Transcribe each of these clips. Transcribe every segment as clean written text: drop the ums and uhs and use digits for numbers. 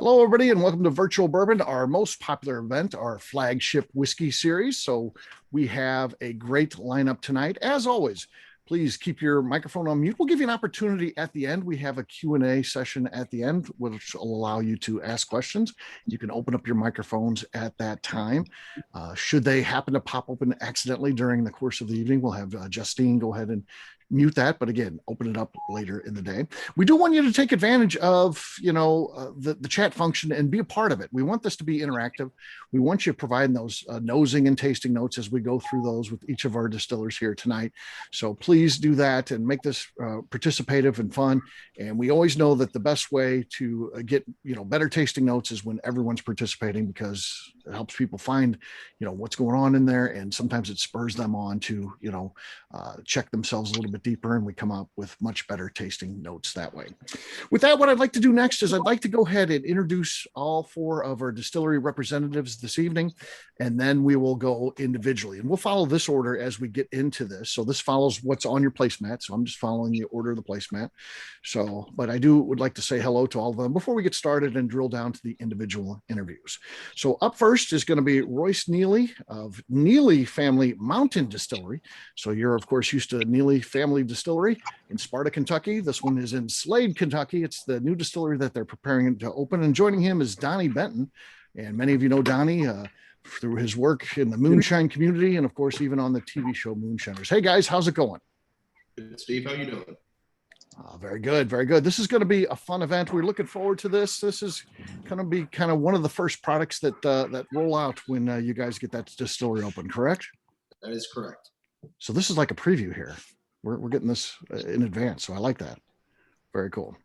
Hello, everybody, and welcome to Virtual Bourbon, our most popular event, our flagship whiskey series. So we have a great lineup tonight. As always, please keep your microphone on mute. We'll give you an opportunity at the end. We have a Q&A session at the end, which will allow you to ask questions. You can open up your microphones at that time. Should they happen to pop open accidentally during the course of the evening, we'll have Justine go ahead and mute that, but again, open it up later in the day. We do want you to take advantage of, the chat function and be a part of it. We want this to be interactive. We want you providing those nosing and tasting notes as we go through those with each of our distillers here tonight. So please do that and make this participative and fun. And we always know that the best way to get, better tasting notes is when everyone's participating, because it helps people find, what's going on in there. And sometimes it spurs them on to, check themselves a little bit deeper, and we come up with much better tasting notes that way. With that, what I'd like to do next is I'd like to go ahead and introduce all four of our distillery representatives this evening, and then we will go individually. And we'll follow this order as we get into this. So this follows what's on your placemat. So I'm just following the order of the placemat. So, but I would like to say hello to all of them before we get started and drill down to the individual interviews. So up first is going to be Royce Neely of Neely Family Mountain Distillery. So you're, of course, used to Neely Family Distillery in Sparta, Kentucky. This one is in Slade, Kentucky. It's the new distillery that they're preparing to open. And joining him is Donnie Benton. And many of you know Donnie through his work in the moonshine community, and of course, even on the TV show Moonshiners. Hey guys, how's it going? Good, Steve. How you doing? Very good, very good. This is going to be a fun event. We're looking forward to this. This is going to be kind of one of the first products that roll out when you guys get that distillery open, correct? That is correct. So this is like a preview here. We're getting this in advance, so I like that. Very cool.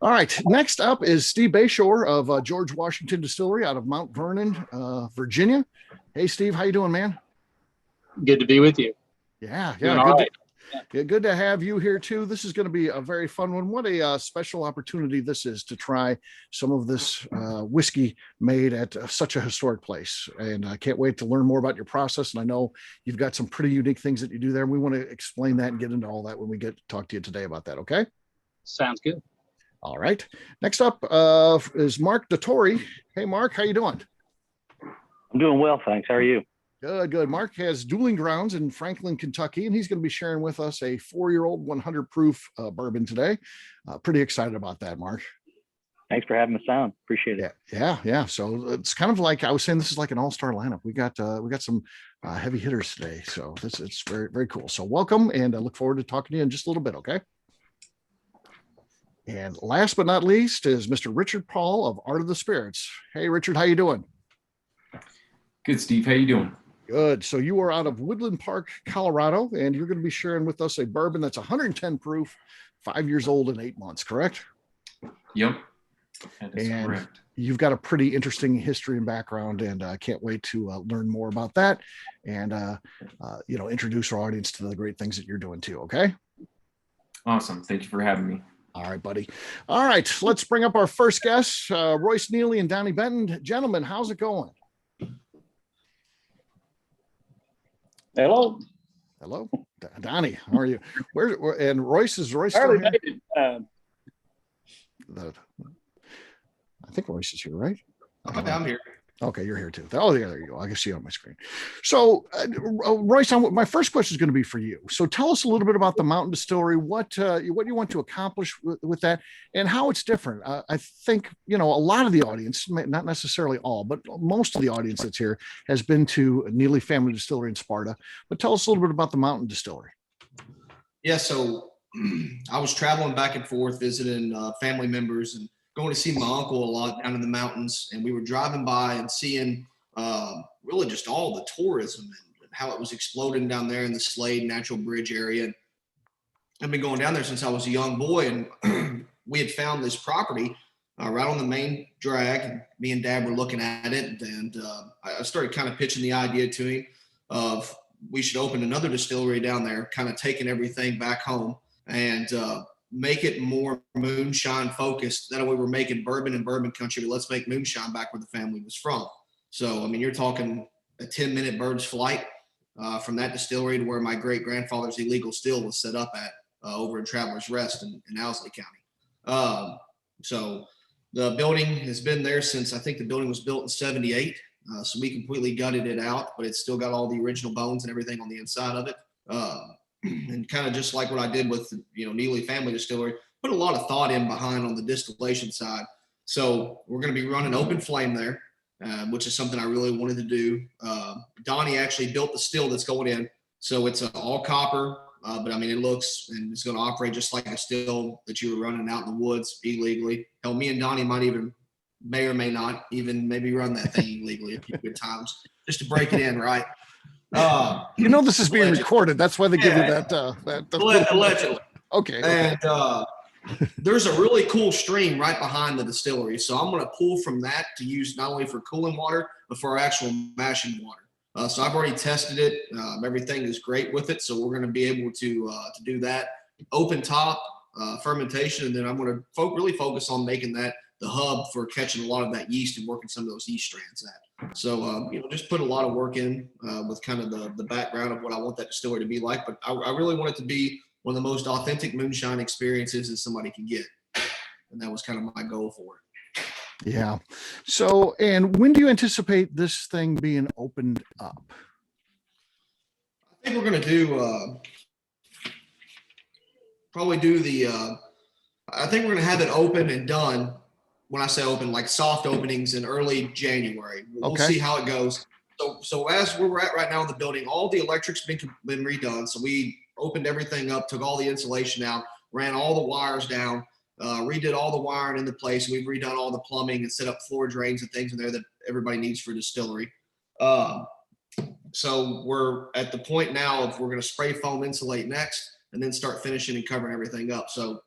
All right, next up is Steve Bashore of George Washington Distillery out of Mount Vernon, Virginia. Hey, Steve, how you doing, man? Good to be with you. Yeah, good to have you here too. This is going to be a very fun one. What a special opportunity this is to try some of this whiskey made at such a historic place. And I can't wait to learn more about your process. And I know you've got some pretty unique things that you do there. And we want to explain that and get into all that when we get to talk to you today about that. Okay. Sounds good. All right. Next up is Marc Dottore. Hey, Marc, how you doing? I'm doing well, thanks. How are you? Good. Marc has Dueling grounds in Franklin, Kentucky, and he's going to be sharing with us a 4-year-old 100 proof bourbon today. Pretty excited about that, Marc. Thanks for having us on. Appreciate it. Yeah. So it's kind of like I was saying, this is like an all-star lineup. We got some heavy hitters today, so it's very, very cool. So welcome, and I look forward to talking to you in just a little bit. Okay. And last but not least is Mr. Richard Paul of Art of the Spirits. Hey, Richard, how you doing? Good, Steve. How you doing? Good. So you are out of Woodland Park, Colorado, and you're going to be sharing with us a bourbon that's 110 proof, 5 years old and 8 months, correct? Yep. That is and correct. You've got a pretty interesting history and background, and I can't wait to learn more about that and, introduce our audience to the great things that you're doing too. Okay. Awesome. Thank you for having me. All right, buddy. All right. Let's bring up our first guests, Royce Neely and Donnie Benton. Gentlemen, how's it going? Hello, Donnie. How are you? And Royce still here? I think Royce is here, right? I'm here. Okay, you're here too. Oh, yeah, there you go. I can see it on my screen. So, Royce, my first question is going to be for you. So, tell us a little bit about the Mountain Distillery. What you want to accomplish with that, and how it's different. I think a lot of the audience, not necessarily all, but most of the audience that's here has been to Neely Family Distillery in Sparta. But tell us a little bit about the Mountain Distillery. Yeah, so I was traveling back and forth, visiting family members, and going to see my uncle a lot down in the mountains, and we were driving by and seeing really just all the tourism and how it was exploding down there in the Slade Natural Bridge area. And I've been going down there since I was a young boy, and we had found this property right on the main drag, and me and Dad were looking at it, and I started kind of pitching the idea to him of we should open another distillery down there, kind of taking everything back home and make it more moonshine focused. That way we're making bourbon in bourbon country, but let's make moonshine back where the family was from. So, I mean, you're talking a 10-minute bird's flight from that distillery to where my great grandfather's illegal still was set up at over in Travelers Rest in Owsley County. So The building has been there since, I think the building was built in 78. So we completely gutted it out, but it's still got all the original bones and everything on the inside of it. And kind of just like what I did with, Neely Family Distillery, put a lot of thought in behind on the distillation side. So we're going to be running open flame there, which is something I really wanted to do. Donnie actually built the still that's going in. So it's all copper, but I mean, it looks and it's going to operate just like a still that you were running out in the woods illegally. Hell, me and Donnie may or may not even maybe run that thing illegally a few good times just to break it in, right? This is being allegedly. Recorded. That's why they give you that. Allegedly. Okay. And there's a really cool stream right behind the distillery. So I'm going to pull from that to use not only for cooling water, but for our actual mashing water. So I've already tested it. Everything is great with it. So we're going to be able to do that open top fermentation. And then I'm going to really focus on making that the hub for catching a lot of that yeast and working some of those yeast strands at. So, just put a lot of work in with kind of the background of what I want that distillery to be like. But I really want it to be one of the most authentic moonshine experiences that somebody can get. And that was kind of my goal for it. Yeah. So, and when do you anticipate this thing being opened up? I think we're going to do, I think we're going to have it open and done. When I say open, like soft openings in early January. We'll see how it goes. So as where we're at right now in the building, all the electric's been redone. So we opened everything up, took all the insulation out, ran all the wires down, redid all the wiring into place. We've redone all the plumbing and set up floor drains and things in there that everybody needs for distillery. So we're at the point now of we're going to spray foam insulate next and then start finishing and covering everything up. So,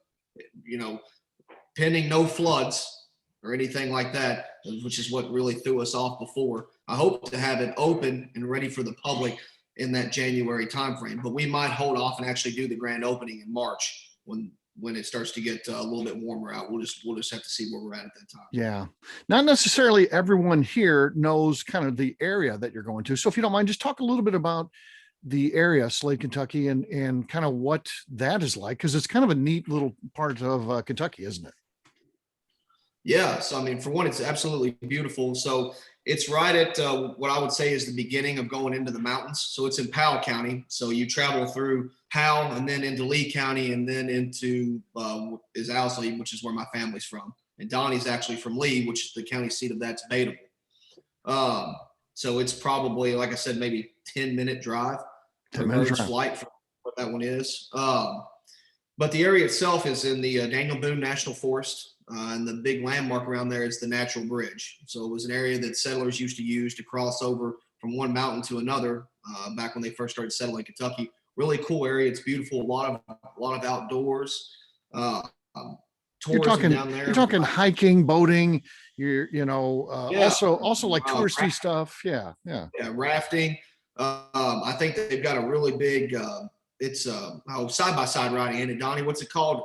pending no floods or anything like that, which is what really threw us off before. I hope to have it open and ready for the public in that January timeframe, but we might hold off and actually do the grand opening in March when it starts to get a little bit warmer out. We'll just have to see where we're at that time. Yeah. Not necessarily everyone here knows kind of the area that you're going to. So if you don't mind, just talk a little bit about the area, Slade, Kentucky, and kind of what that is like, because it's kind of a neat little part of Kentucky, isn't it? Yeah. So, I mean, for one, it's absolutely beautiful. So it's right at what I would say is the beginning of going into the mountains. So it's in Powell County. So you travel through Powell and then into Lee County and then into is Akley, which is where my family's from. And Donnie's actually from Lee, which is the county seat of that's Bayshore. So it's probably, like I said, maybe 10-minute drive. 10-minute drive. Flight from what that one is. But the area itself is in the Daniel Boone National Forest. And the big landmark around there is the Natural Bridge. So it was an area that settlers used to use to cross over from one mountain to another back when they first started settling Kentucky. Really cool area. It's beautiful. A lot of outdoors. You're talking down there. You're talking hiking, boating. Also like touristy stuff. Yeah. Rafting. I think they've got a really big. It's side by side riding. And Donnie, what's it called?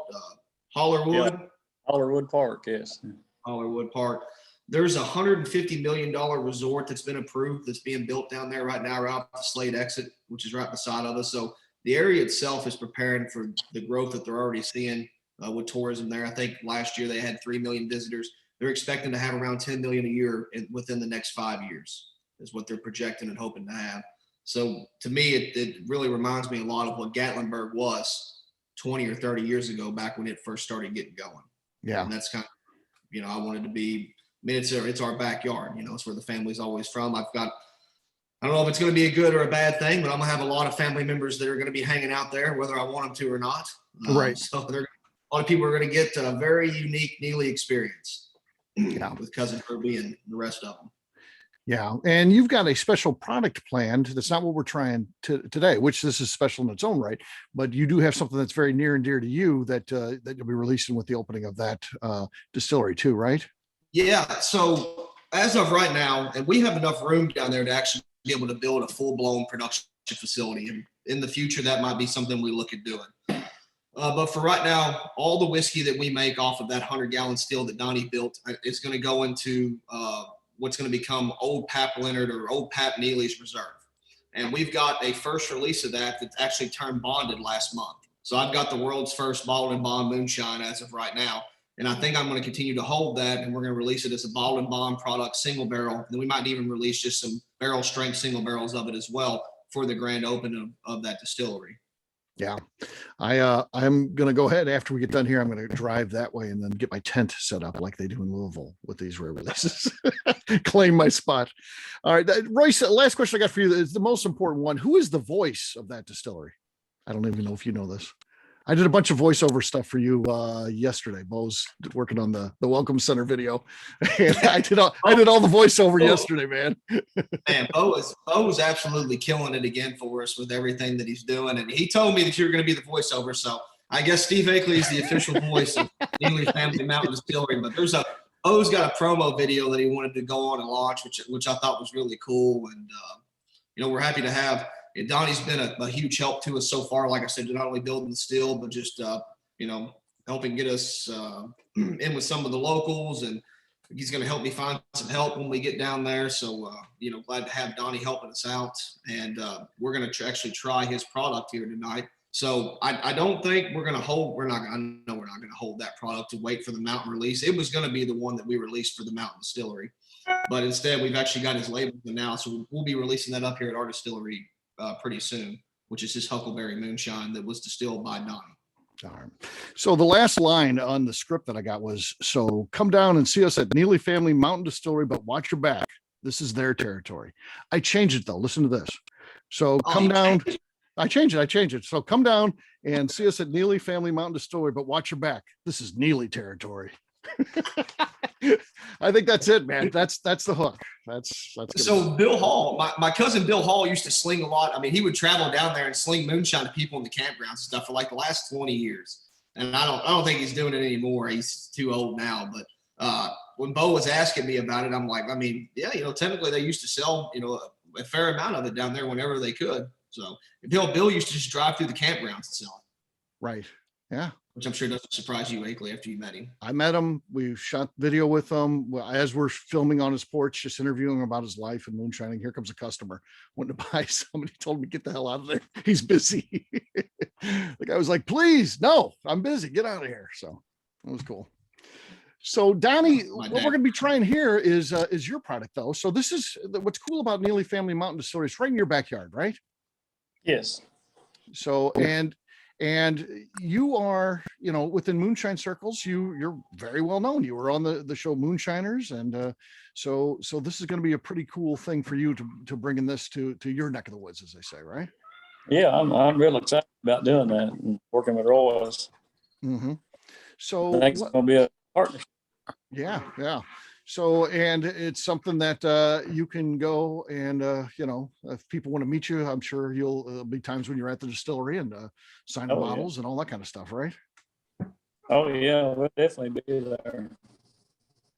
Hollerwood. Yeah. Hollerwood Park, yes. Hollerwood Park. There's a $150 million resort that's been approved that's being built down there right now, right off the Slade exit, which is right beside of us. So the area itself is preparing for the growth that they're already seeing with tourism there. I think last year they had 3 million visitors. They're expecting to have around 10 million a year within the next 5 years is what they're projecting and hoping to have. So to me, it really reminds me a lot of what Gatlinburg was 20 or 30 years ago, back when it first started getting going. Yeah. And that's kind of, I wanted to be, it's our backyard, it's where the family's always from. I don't know if it's going to be a good or a bad thing, but I'm going to have a lot of family members that are going to be hanging out there, whether I want them to or not. Right. So a lot of people are going to get a very unique Neely experience with Cousin Herbie and the rest of them. Yeah. And you've got a special product planned. That's not what we're trying to today, which this is special in its own right. But you do have something that's very near and dear to you that you'll be releasing with the opening of that distillery too, right? Yeah. So as of right now, and we have enough room down there to actually be able to build a full-blown production facility. And in the future, that might be something we look at doing. But for right now, all the whiskey that we make off of that 100-gallon still that Donnie built is going to go into what's going to become Old Pap Leonard or Old Pap Neely's Reserve. And we've got a first release of that actually turned bonded last month. So I've got the world's first bottled and bond moonshine as of right now. And I think I'm going to continue to hold that, and we're going to release it as a bottled and bond product, single barrel. And then we might even release just some barrel strength single barrels of it as well for the grand opening of that distillery. Yeah, I'm going to go ahead after we get done here. I'm going to drive that way and then get my tent set up like they do in Louisville with these rare releases. Claim my spot. All right, Royce, last question I got for you is the most important one. Who is the voice of that distillery? I don't even know if you know this. I did a bunch of voiceover stuff for you yesterday. Bo's working on the Welcome Center video. And I did all the voiceover yesterday, man. Man, Bo was absolutely killing it again for us with everything that he's doing. And he told me that you were going to be the voiceover. So I guess Steve Akley is the official voice of Neely Family Mountain Distillery. But Bo's got a promo video that he wanted to go on and launch, which I thought was really cool. And, we're happy to have. Donnie's been a huge help to us so far. Like I said, not only building the still, but just, helping get us in with some of the locals. And he's going to help me find some help when we get down there. So, glad to have Donnie helping us out. And we're going to actually try his product here tonight. So I don't think we're going to hold, we're not going to hold that product to wait for the mountain release. It was going to be the one that we released for the mountain distillery. But instead, we've actually got his label now. So we'll be releasing that up here at our distillery pretty soon, which is his Huckleberry Moonshine that was distilled by Donnie. All right. So the last line on the script that I got was, so come down and see us at Neely Family Mountain Distillery, but watch your back. This is their territory. I changed it though. Listen to this. So come down. I changed it. So come down and see us at Neely Family Mountain Distillery, but watch your back. This is Neely territory. I think that's it, man. That's the hook. That's good. So Bill Hall, my cousin Bill Hall used to sling a lot. I mean, he would travel down there and sling moonshine to people in the campgrounds and stuff for like the last 20 years. And I don't think he's doing it anymore. He's too old now. But when Bo was asking me about it, I'm like, I mean, yeah, technically they used to sell, a fair amount of it down there whenever they could. So Bill used to just drive through the campgrounds and sell it. Right. Yeah. Which I'm sure doesn't surprise you, Akley, after you met him. I met him. We shot video with him as we're filming on his porch, just interviewing him about his life and moonshining. Here comes a customer wanting to buy somebody, told me, get the hell out of there. He's busy. The guy was like, please, no, I'm busy. Get out of here. So it was cool. So Donnie, what we're going to be trying here is your product though. So this is what's cool about Neely Family Mountain Distillery. It's right in your backyard, right? Yes. So, and you are, within moonshine circles, you're very well known. You were on the show Moonshiners. And so this is going to be a pretty cool thing for you to bring in this to your neck of the woods, as they say, right? Yeah, I'm real excited about doing that and working with Royce. Mm-hmm. So I think it's going to be a partnership. Yeah. So, and it's something that you can go and, if people want to meet you, I'm sure there'll be times when you're at the distillery and sign bottles and all that kind of stuff, right? Oh, yeah, we'll definitely be there.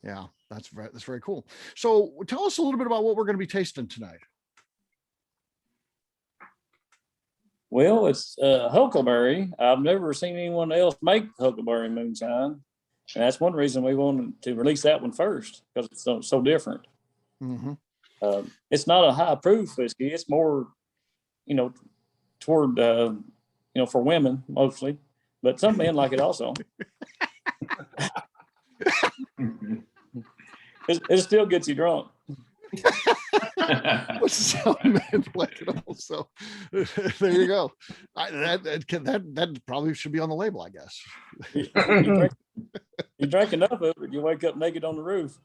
Yeah, that's very cool. So tell us a little bit about what we're going to be tasting tonight. Well, it's Huckleberry. I've never seen anyone else make Huckleberry moonshine. And that's one reason we wanted to release that one first, because it's so different. Mm-hmm. It's not a high proof whiskey. It's more, toward, for women mostly, but some men like it also. It still gets you drunk. Some men like it also. There you go. That probably should be on the label, I guess. You drink enough of it, you wake up naked on the roof.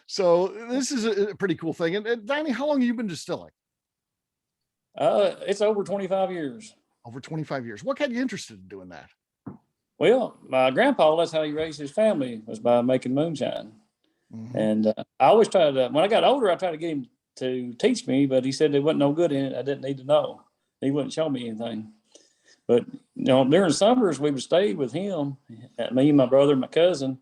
So this is a pretty cool thing. And Donnie, how long have you been distilling? It's over 25 years. Over 25 years. What got you interested in doing that? Well, my grandpa, that's how he raised his family, was by making moonshine. Mm-hmm. And I always tried to, when I got older, I tried to get him to teach me, but he said there wasn't no good in it. I didn't need to know. He wouldn't show me anything. But, during summers, we would stay with him, me, my brother, my cousin,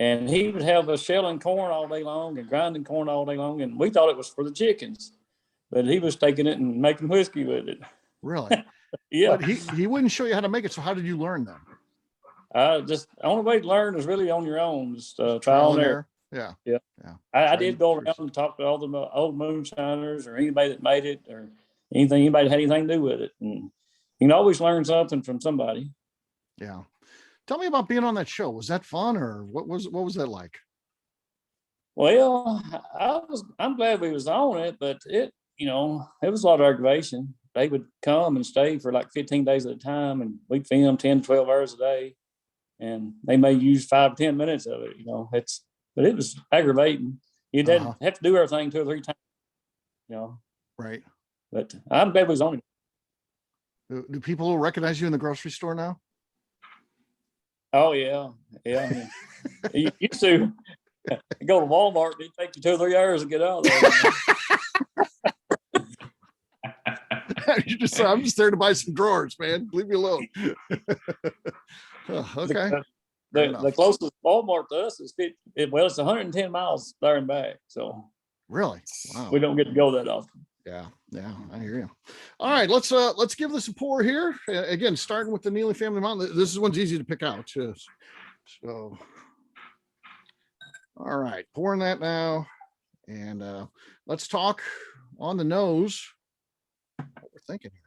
and he would have us shelling corn all day long and grinding corn all day long. And we thought it was for the chickens, but he was taking it and making whiskey with it. Really? Yeah. But he wouldn't show you how to make it. So how did you learn then? The only way to learn is really on your own, just trial and error. Yeah. I did go around and talk to all the old moonshiners or anybody that made it or anybody that had anything to do with it. And you can always learn something from somebody. Yeah. Tell me about being on that show. Was that fun, or what was that like? Well, I'm glad we was on it, but it was a lot of aggravation. They would come and stay for like 15 days at a time, and we'd film 10, 12 hours a day, and they may use 5 or 10 minutes of it. But it was aggravating. You'd have to do everything 2 or 3 times. Right. But I'm glad we was on it. Do people recognize you in the grocery store now? Oh yeah. You used to go to Walmart, it'd take you 2 or 3 hours to get out there. I'm just there to buy some drawers, man. Leave me alone. Okay. The closest Walmart to us is it's 110 miles there and back. So really, wow. We don't get to go that often. Yeah, I hear you. All right, let's give this a pour here. Again, starting with the Neely Family Mountain. This one's easy to pick out. So, all right, pouring that now, and let's talk on the nose. What we're thinking here.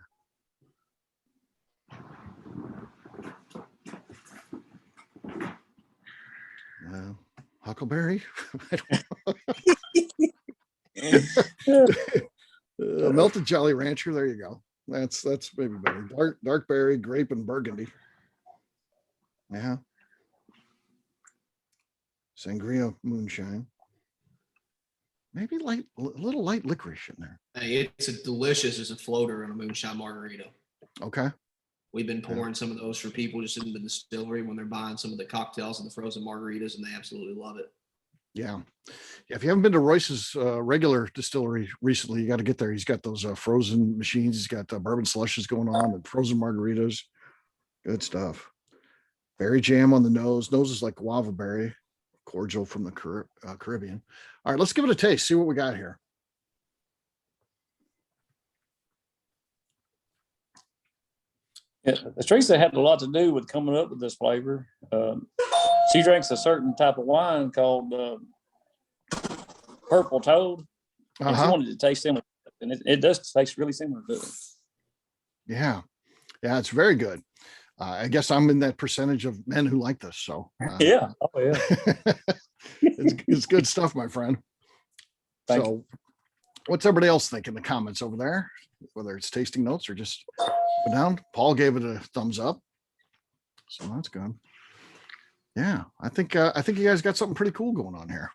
Huckleberry. I don't know. Melted Jolly Rancher. There you go. That's maybe better. Dark berry, grape, and burgundy. Yeah. Sangria moonshine. Maybe a little light licorice in there. Hey, it's delicious as a floater in a moonshine margarita. Okay. We've been pouring some of those for people just in the distillery when they're buying some of the cocktails and the frozen margaritas, and they absolutely love it. Yeah. If you haven't been to Royce's regular distillery recently, you got to get there. He's got those frozen machines. He's got bourbon slushes going on and frozen margaritas. Good stuff. Berry jam on the nose. Nose is like guava berry, cordial from the Caribbean. All right, let's give it a taste. See what we got here. Yeah, Teresa had a lot to do with coming up with this flavor. She drinks a certain type of wine called Purple Toad. And she wanted to taste similar, and it does taste really similar to it. Yeah, it's very good. I guess I'm in that percentage of men who like this. So yeah, oh yeah, it's good stuff, my friend. Thank you. What's everybody else think in the comments over there? Whether it's tasting notes or just down. Paul gave it a thumbs up, so that's good. Yeah, I think you guys got something pretty cool going on here.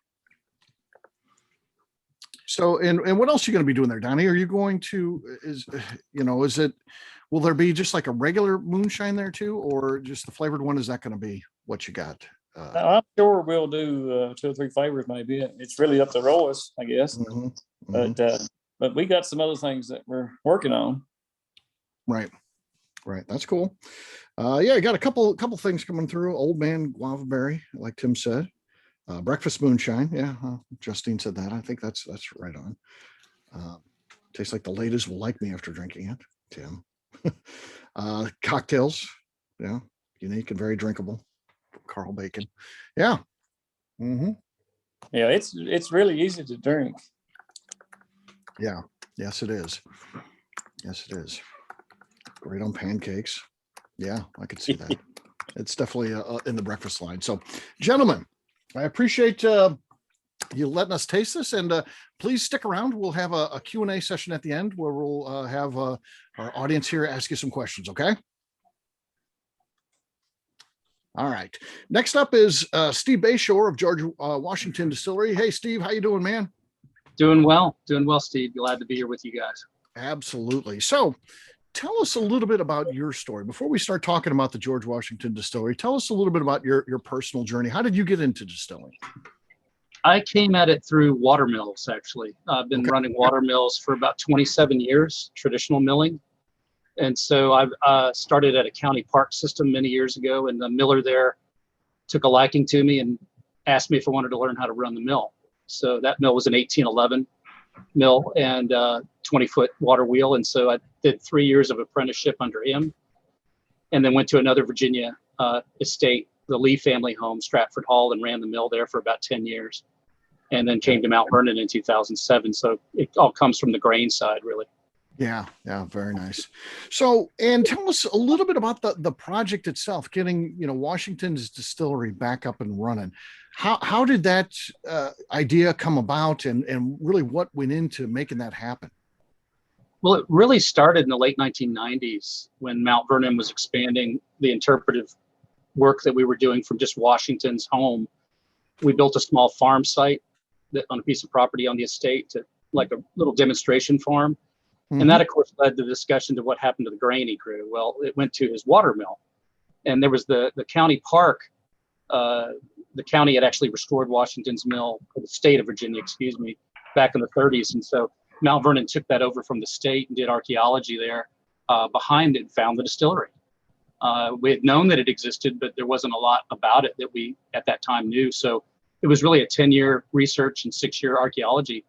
So, and what else are you going to be doing there, Donnie? Are you going to will there be just like a regular moonshine there too, or just the flavored one? Is that going to be what you got? I'm sure we'll do 2 or 3 flavors. Maybe it's really up to Royce, I guess. But we got some other things that we're working on. Right. That's cool. I got a couple things coming through. Old Man Guava Berry, like Tim said. Breakfast Moonshine. Yeah, Justine said that. I think that's right on. Tastes like the ladies will like me after drinking it, Tim. Cocktails. Yeah, unique and very drinkable. Carl Bacon. Yeah. Yeah, it's really easy to drink. Yeah. Yes, it is. Great on pancakes. Yeah, I could see that. It's definitely in the breakfast line. So, gentlemen, I appreciate you letting us taste this, and please stick around. We'll have a Q&A session at the end where we'll have our audience here ask you some questions, okay? All right. Next up is Steve Bayshore of George Washington Distillery. Hey, Steve, how you doing, man? Doing well, Steve. Glad to be here with you guys. Absolutely. So tell us a little bit about your story. Before we start talking about the George Washington Distillery, tell us a little bit about your personal journey. How did you get into distilling? I came at it through water mills, actually. I've been running water mills for about 27 years, traditional milling. And so I started at a county park system many years ago, and the miller there took a liking to me and asked me if I wanted to learn how to run the mill. So that mill was an 1811 mill and 20-foot water wheel. And so I did 3 years of apprenticeship under him, and then went to another Virginia estate, the Lee family home, Stratford Hall, and ran the mill there for about 10 years. And then came to Mount Vernon in 2007. So it all comes from the grain side, really. Yeah, yeah, very nice. So, and tell us a little bit about the project itself, getting Washington's distillery back up and running. How did that idea come about, and really what went into making that happen? Well, it really started in the late 1990s when Mount Vernon was expanding the interpretive work that we were doing from just Washington's home. We built a small farm site on a piece of property on the estate, to like a little demonstration farm. And that, of course, led the discussion to what happened to the grain he grew. Well, it went to his water mill. And there was the county park. The county had actually restored Washington's mill, or the state of Virginia, excuse me, back in the 30s. And so Mount Vernon took that over from the state and did archaeology there behind it and found the distillery. We had known that it existed, but there wasn't a lot about it that we at that time knew. So it was really a 10-year research and 6-year archaeology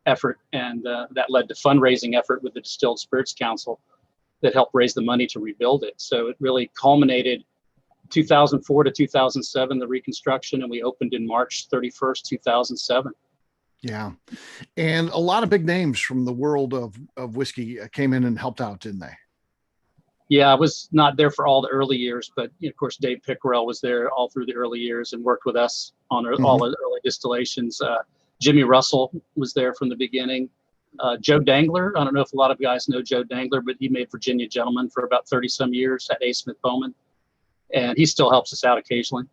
effort, and that led to fundraising effort with the Distilled Spirits Council that helped raise the money to rebuild it. So it really culminated 2004 to 2007, the reconstruction, and we opened in March 31st, 2007. Yeah, and a lot of big names from the world of whiskey came in and helped out, didn't they? Yeah, I was not there for all the early years, but of course Dave Pickerell was there all through the early years and worked with us on all the early distillations. Jimmy Russell was there from the beginning. Joe Dangler, I don't know if a lot of guys know Joe Dangler, but he made Virginia Gentleman for about 30 some years at A. Smith Bowman, and he still helps us out occasionally.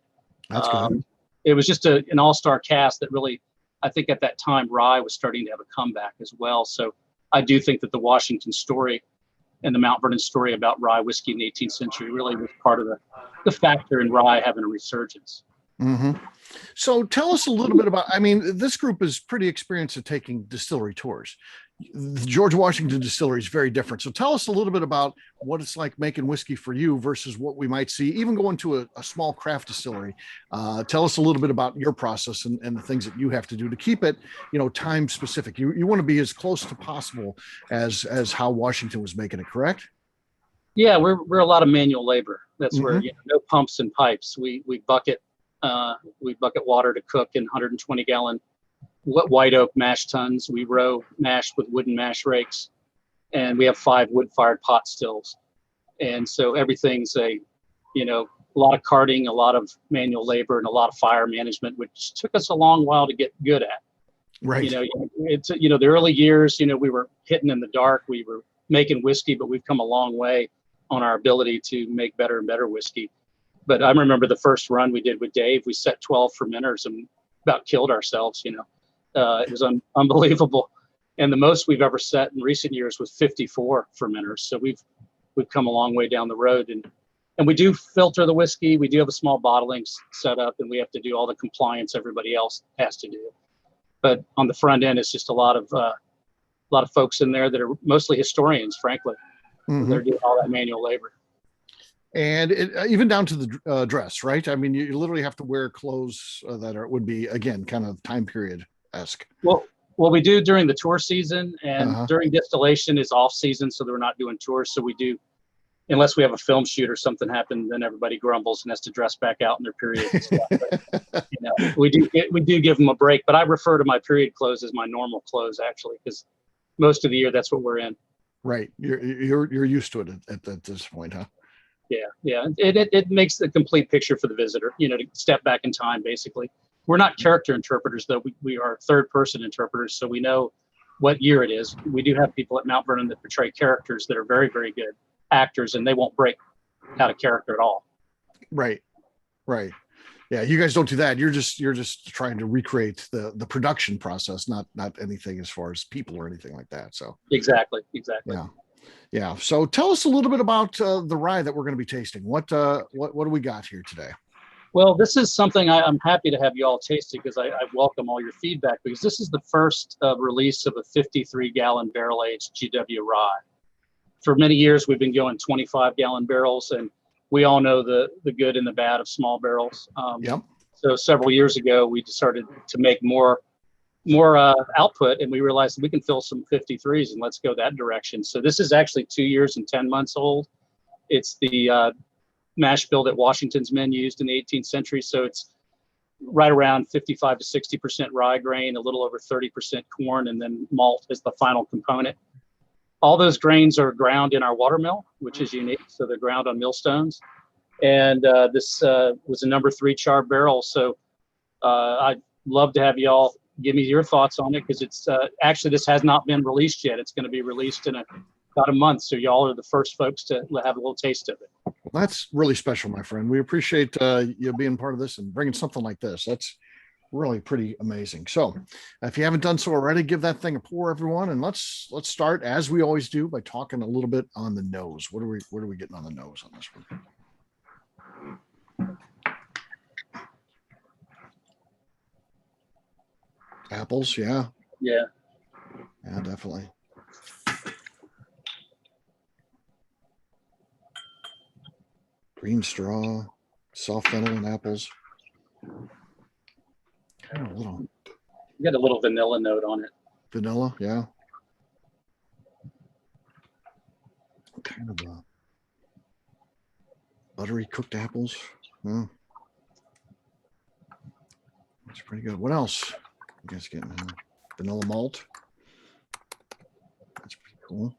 That's good. It was just an all-star cast that really, I think at that time, rye was starting to have a comeback as well. So I do think that the Washington story and the Mount Vernon story about rye whiskey in the 18th century really was part of the factor in rye having a resurgence. So tell us a little bit about, this group is pretty experienced at taking distillery tours. The George Washington Distillery is very different. So tell us a little bit about what it's like making whiskey for you versus what we might see, even going to a small craft distillery. Tell us a little bit about your process and the things that you have to do to keep it, time specific. You want to be as close to possible as how Washington was making it, correct? Yeah, we're a lot of manual labor. That's where no pumps and pipes. We bucket water to cook in 120 gallon white oak mash tuns. We row mash with wooden mash rakes, and we have 5 wood-fired pot stills. And so everything's a lot of carting, a lot of manual labor, and a lot of fire management, which took us a long while to get good at. Right. It's the early years, we were hitting in the dark. We were making whiskey, but we've come a long way on our ability to make better and better whiskey. But I remember the first run we did with Dave, we set 12 fermenters and about killed ourselves, It was unbelievable. And the most we've ever set in recent years was 54 fermenters. So we've come a long way down the road. And we do filter the whiskey. We do have a small bottling set up, and we have to do all the compliance everybody else has to do. But on the front end, it's just a lot of folks in there that are mostly historians, frankly. They're doing all that manual labor. And even down to the dress, right? You literally have to wear clothes that would be, again, kind of time period-esque. Well, what we do during the tour season and during distillation is off season, so we're not doing tours. So we do, unless we have a film shoot or something happen, then everybody grumbles and has to dress back out in their period and stuff. But, we do give them a break. But I refer to my period clothes as my normal clothes, actually, because most of the year that's what we're in. Right. You're used to it at this point, huh? Yeah. It makes the complete picture for the visitor, to step back in time, basically. We're not character interpreters, though. We are third-person interpreters, so we know what year it is. We do have people at Mount Vernon that portray characters that are very, very good actors, and they won't break out of character at all. Right. Yeah, you guys don't do that. You're just trying to recreate the production process, not anything as far as people or anything like that. So exactly. Yeah. So tell us a little bit about the rye that we're going to be tasting. What do we got here today? Well, this is something I'm happy to have you all taste it, because I welcome all your feedback, because this is the first release of a 53-gallon barrel-aged GW rye. For many years, we've been going 25-gallon barrels, and we all know the good and the bad of small barrels. So several years ago, we started to make more output, and we realized that we can fill some 53s, and let's go that direction. So this is actually 2 years and 10 months old. It's the mash bill that Washington's men used in the 18th century. So it's right around 55 to 60% rye grain, a little over 30% corn, and then malt is the final component. all those grains are ground in our water mill, which is unique. So they're ground on millstones. And this was a number 3 char barrel. So I'd love to have y'all give me your thoughts on it, because it's actually, this has not been released yet. It's going to be released in about a month. So y'all are the first folks to have a little taste of it. Well, that's really special, my friend. We appreciate you being part of this and bringing something like this. That's really pretty amazing. So if you haven't done so already, give that thing a pour, everyone. And let's start, as we always do, by talking a little bit on the nose. What are we getting on the nose on this one? Apples, yeah. Yeah. Yeah, definitely. Green straw, soft fennel and apples. Kind of a little. You got a little vanilla note on it. Vanilla, yeah. Kind of buttery cooked apples. Hmm. That's pretty good. What else? You guys getting vanilla malt? That's pretty cool.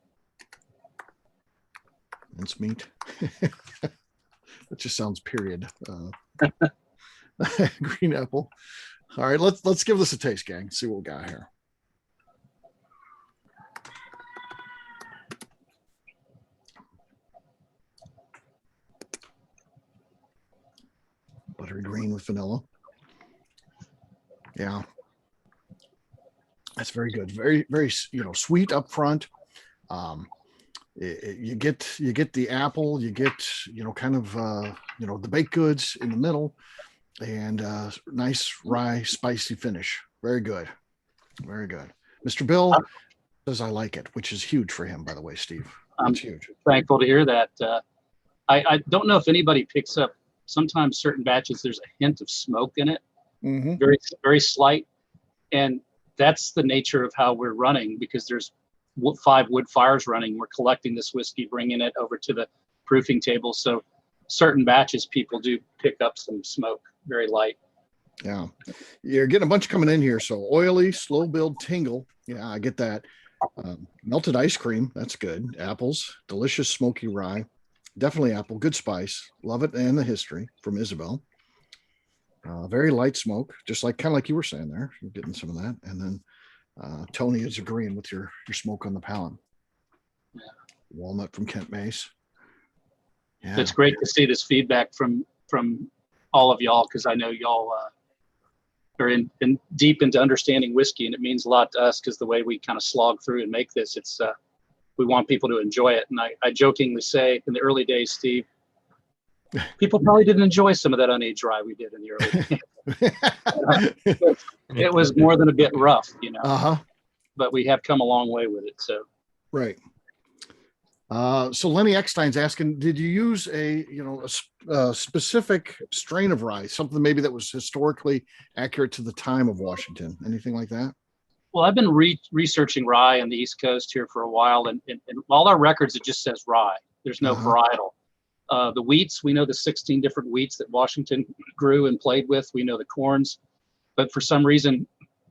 Mince meat. That just sounds period. Green apple. All right, let's give this a taste, gang. See what we got here. Buttery green with vanilla. Yeah, that's very good. Very, very, sweet up front. You get the apple, you get, kind of, the baked goods in the middle, and nice rye, spicy finish. Very good. Very good. Mr. Bill says I like it, which is huge for him, by the way, Steve. I'm huge. Thankful to hear that. I don't know if anybody picks up, sometimes certain batches, there's a hint of smoke in it. Mm-hmm. Very, very slight. And that's the nature of how we're running, because there's 5 wood fires running. We're collecting this whiskey, bringing it over to the proofing table. So certain batches, people do pick up some smoke, very light. Yeah. You're getting a bunch coming in here. So oily, slow build, tingle. Yeah, I get that. Melted ice cream. That's good. Apples, delicious smoky rye. Definitely apple, good spice. Love it. And the history from Isabel. Very light smoke, just kind of like you were saying there. You're getting some of that. And then Tony is agreeing with your smoke on the palate. Yeah. Walnut from Kent Mace. Yeah. It's great to see this feedback from all of y'all, because I know y'all are in deep into understanding whiskey, and it means a lot to us, because the way we kind of slog through and make this, it's we want people to enjoy it. And I jokingly say, in the early days, Steve, people probably didn't enjoy some of that unaged rye we did in the early days. It was more than a bit rough, Uh-huh. But we have come a long way with it. So right. So Lenny Eckstein's asking, did you use a specific strain of rye, something maybe that was historically accurate to the time of Washington? Anything like that? Well, I've been researching rye on the East Coast here for a while, and all our records, it just says rye. There's no varietal. The wheats, we know the 16 different wheats that Washington grew and played with. We know the corns, but for some reason,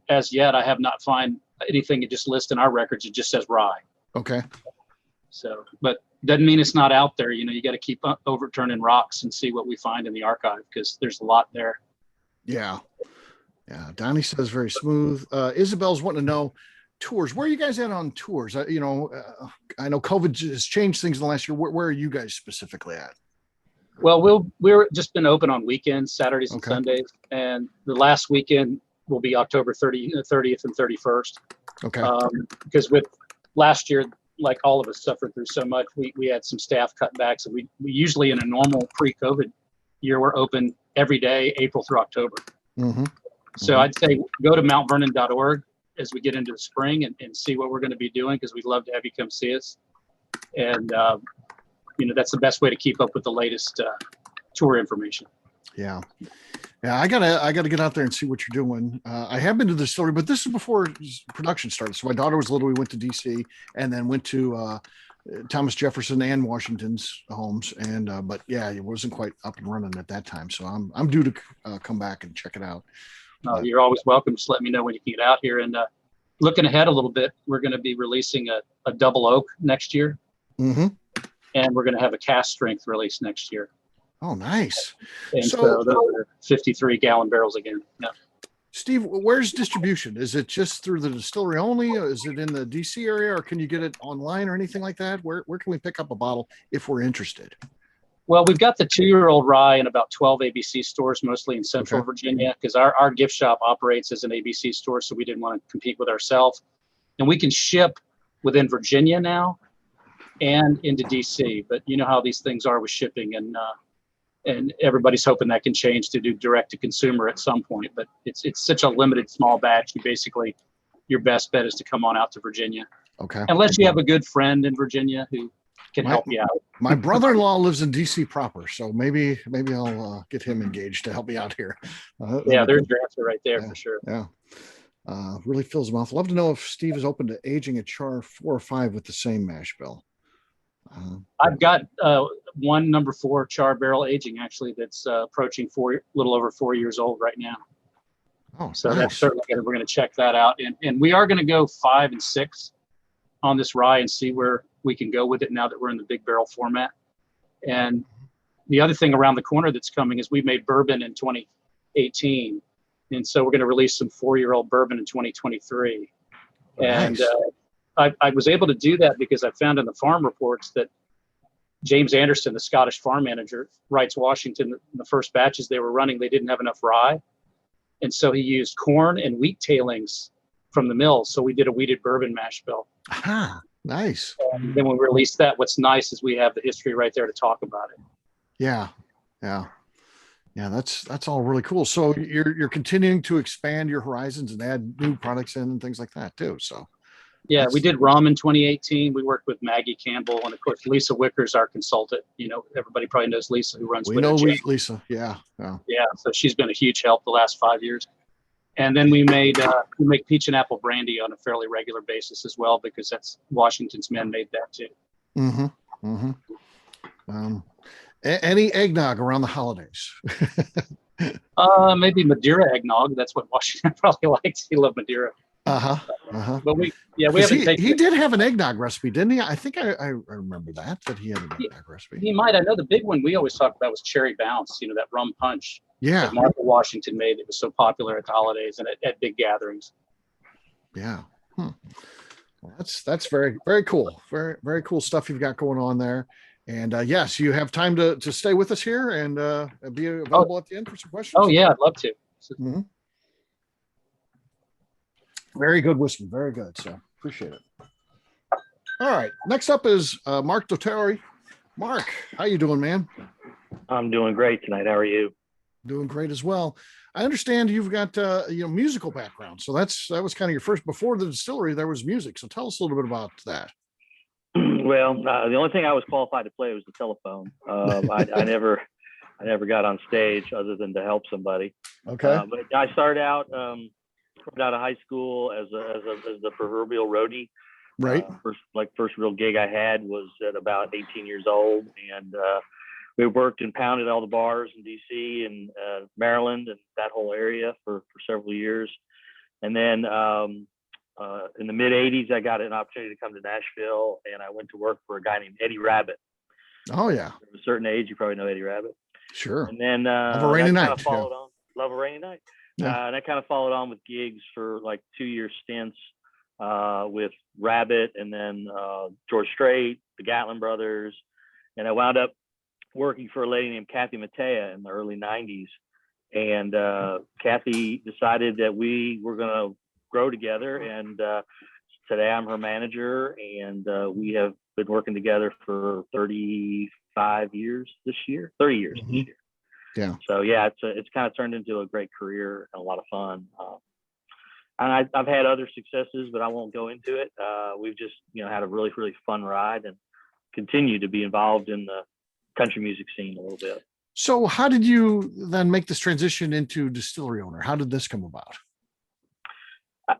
as yet, I have not found anything that just lists in our records. It just says rye. Okay. So, but doesn't mean it's not out there. You got to keep overturning rocks and see what we find in the archive, because there's a lot there. Yeah. Yeah. Donnie says very smooth. Isabel's wanting to know tours. Where are you guys at on tours? I know COVID has changed things in the last year. Where are you guys specifically at? Well, we're just been open on weekends, Saturdays and Sundays. And the last weekend will be October 30th and 31st. Okay. Because with last year, like all of us suffered through so much, we had some staff cutbacks, and we usually in a normal pre-COVID year, we're open every day, April through October. Mm-hmm. So I'd say go to mountvernon.org as we get into the spring and see what we're going to be doing, because we'd love to have you come see us. And, that's the best way to keep up with the latest tour information. Yeah. Yeah, I gotta get out there and see what you're doing. I have been to the distillery, but this is before production started. So my daughter was little. We went to DC and then went to Thomas Jefferson and Washington's homes, and but yeah, it wasn't quite up and running at that time. So I'm due to come back and check it out. You're always welcome. Just let me know when you can get out here. And looking ahead a little bit, we're going to be releasing a double oak next year. Mm-hmm. And we're going to have a cast strength release next year. Oh, nice. And so those are 53-gallon barrels again. Yeah. Steve, where's distribution? Is it just through the distillery only? Is it in the DC area, or can you get it online or anything like that? Where can we pick up a bottle if we're interested? Well, we've got the 2-year-old rye in about 12 ABC stores, mostly in Central Virginia, because our gift shop operates as an ABC store, so we didn't want to compete with ourselves. And we can ship within Virginia now and into DC, but you know how these things are with shipping, and everybody's hoping that can change to do direct to consumer at some point. But it's such a limited small batch. Your best bet is to come on out to Virginia. Okay. Unless you have a good friend in Virginia who can help you out. My brother-in-law lives in DC proper, so maybe I'll get him engaged to help me out here. Yeah, there's your answer right there for sure. Yeah. Really fills the mouth. Love to know if Steve is open to aging a char 4 or 5 with the same mash bill. I've got one number 4 char barrel aging actually that's approaching little over 4 years old right now. Oh, so nice. That's certainly we're going to check that out, and we are going to go 5 and 6 on this rye and see where we can go with it now that we're in the big barrel format. And the other thing around the corner that's coming is we made bourbon in 2018, and so we're going to release some 4-year-old bourbon in 2023. Nice. And I was able to do that because I found in the farm reports that James Anderson, the Scottish farm manager, writes Washington, the first batches they were running, they didn't have enough rye. And so he used corn and wheat tailings from the mill. So we did a wheated bourbon mash bill. Ah, nice. And then when we released that, what's nice is we have the history right there to talk about it. Yeah. That's all really cool. So you're continuing to expand your horizons and add new products in and things like that too. So yeah, we did rum in 2018. We worked with Maggie Campbell, and of course Lisa Wicker's our consultant. You know, everybody probably knows Lisa, who runs. Lisa. Yeah. So she's been a huge help the last 5 years. And then we make peach and apple brandy on a fairly regular basis as well, because that's Washington's men made that too. Mm-hmm. Any eggnog around the holidays? Maybe Madeira eggnog. That's what Washington probably likes. He loved Madeira. But we haven't taken. He did have an eggnog recipe, didn't he? I think I remember that he had an eggnog recipe. He might. I know the big one we always talk about was Cherry Bounce. You know, that rum punch. Yeah. That Martha Washington made. It was so popular at the holidays and at big gatherings. Yeah. Well, that's very, very cool. Very, very cool stuff you've got going on there. And yes, you have time to stay with us here and be available at the end for some questions. Oh yeah, I'd love to. Mm-hmm. Very good whiskey. Very good. So appreciate it. All right. Next up is Marc Dottore. Marc, how you doing, man? I'm doing great tonight. How are you? Doing great as well. I understand you've got musical background. So that was kind of your first. Before the distillery, there was music. So tell us a little bit about that. Well, the only thing I was qualified to play was the telephone. I never got on stage other than to help somebody. Okay. But I started out of high school as the proverbial roadie. Right. First real gig I had was at about 18 years old, and we worked and pounded all the bars in DC and Maryland and that whole area for several years. And then in the mid 80s, I got an opportunity to come to Nashville, and I went to work for a guy named Eddie Rabbit. Oh yeah. At a certain age, you probably know Eddie Rabbit. Sure. And then Love a Rainy Night. Love a Rainy Night. Yeah. And I kind of followed on with gigs for like 2-year stints with Rabbit, and then George Strait, the Gatlin Brothers, and I wound up working for a lady named Kathy Mattea in the early 90s. And Kathy decided that we were going to grow together, and today I'm her manager, and we have been working together for 35 years this year, 30 years this year. Yeah. So yeah, it's kind of turned into a great career and a lot of fun. And I've had other successes, but I won't go into it. We've just had a really, really fun ride and continue to be involved in the country music scene a little bit. So how did you then make this transition into distillery owner? How did this come about?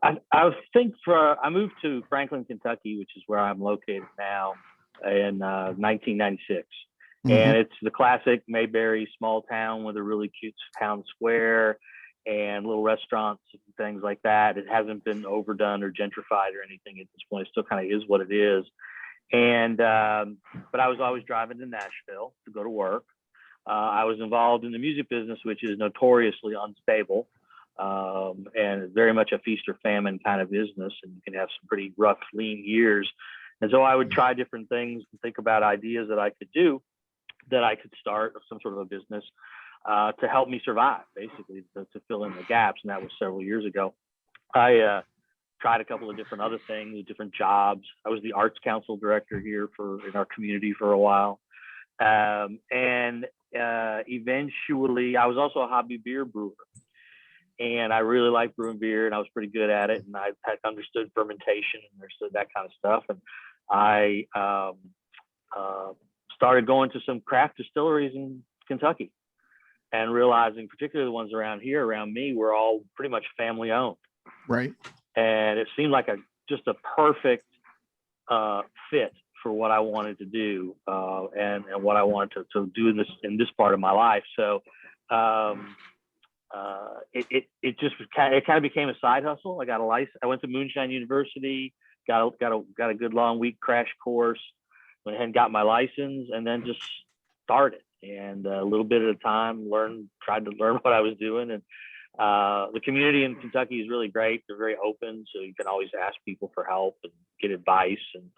I moved to Franklin, Kentucky, which is where I'm located now, in 1996. Mm-hmm. And it's the classic Mayberry small town with a really cute town square. and little restaurants and things like that. It hasn't been overdone or gentrified or anything at this point. It still kind of is what it is. And but I was always driving to Nashville to go to work. I was involved in the music business, which is notoriously unstable, and very much a feast or famine kind of business. And you can have some pretty rough, lean years. And so I would try different things and think about ideas that I could do, that I could start some sort of a business to help me survive, basically, to fill in the gaps. And that was several years ago. I tried a couple of different other things, different jobs. I was the arts council director here in our community for a while. And eventually I was also a hobby beer brewer, and I really liked brewing beer, and I was pretty good at it. And I had understood fermentation and understood that kind of stuff. And I started going to some craft distilleries in Kentucky, and realizing particularly the ones around here, around me, were all pretty much family owned. Right. And it seemed like just a perfect fit for what I wanted to do, and what I wanted to do in this part of my life. So it kind of became a side hustle. I got a license. I went to Moonshine University, got a good long week crash course, went ahead and got my license, and then just started. And a little bit at a time, tried to learn what I was doing. And the community in Kentucky is really great. They're very open, so you can always ask people for help and get advice and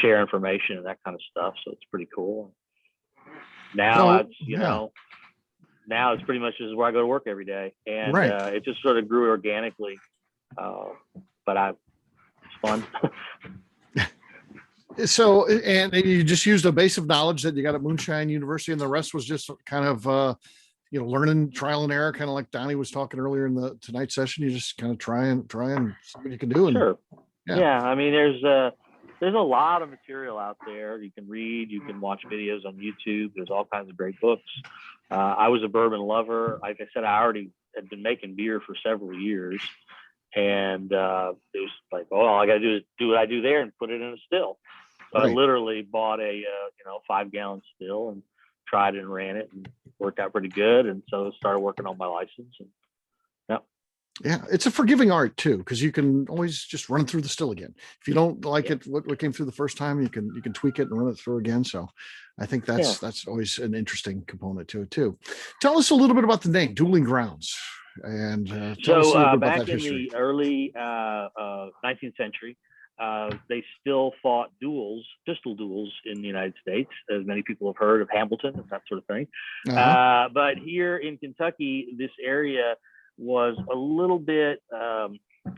share information and that kind of stuff. So it's pretty cool. Now now it's pretty much just where I go to work every day, and it just sort of grew organically. But it's fun. So, and you just used a base of knowledge that you got at Moonshine University, and the rest was just kind of learning, trial and error, kind of like Donnie was talking earlier in the tonight's session. You just kind of try and see what you can do. And, sure. Yeah. I mean, there's a lot of material out there. You can read, you can watch videos on YouTube. There's all kinds of great books. I was a bourbon lover. Like I said, I already had been making beer for several years, and it was like, oh, all I got to do is do what I do there and put it in a still. So I literally bought a 5-gallon still and tried it and ran it, and worked out pretty good. And so I started working on my license. And yeah, it's a forgiving art too, because you can always just run through the still again. If you don't like it, what came through the first time, you can tweak it and run it through again. So I think that's always an interesting component to it too. Tell us a little bit about the name Dueling Grounds, and tell us a little bit about back that in history. the early 19th century, they still fought pistol duels in the United States, as many people have heard of Hamilton and that sort of thing. But here in Kentucky, this area was a little bit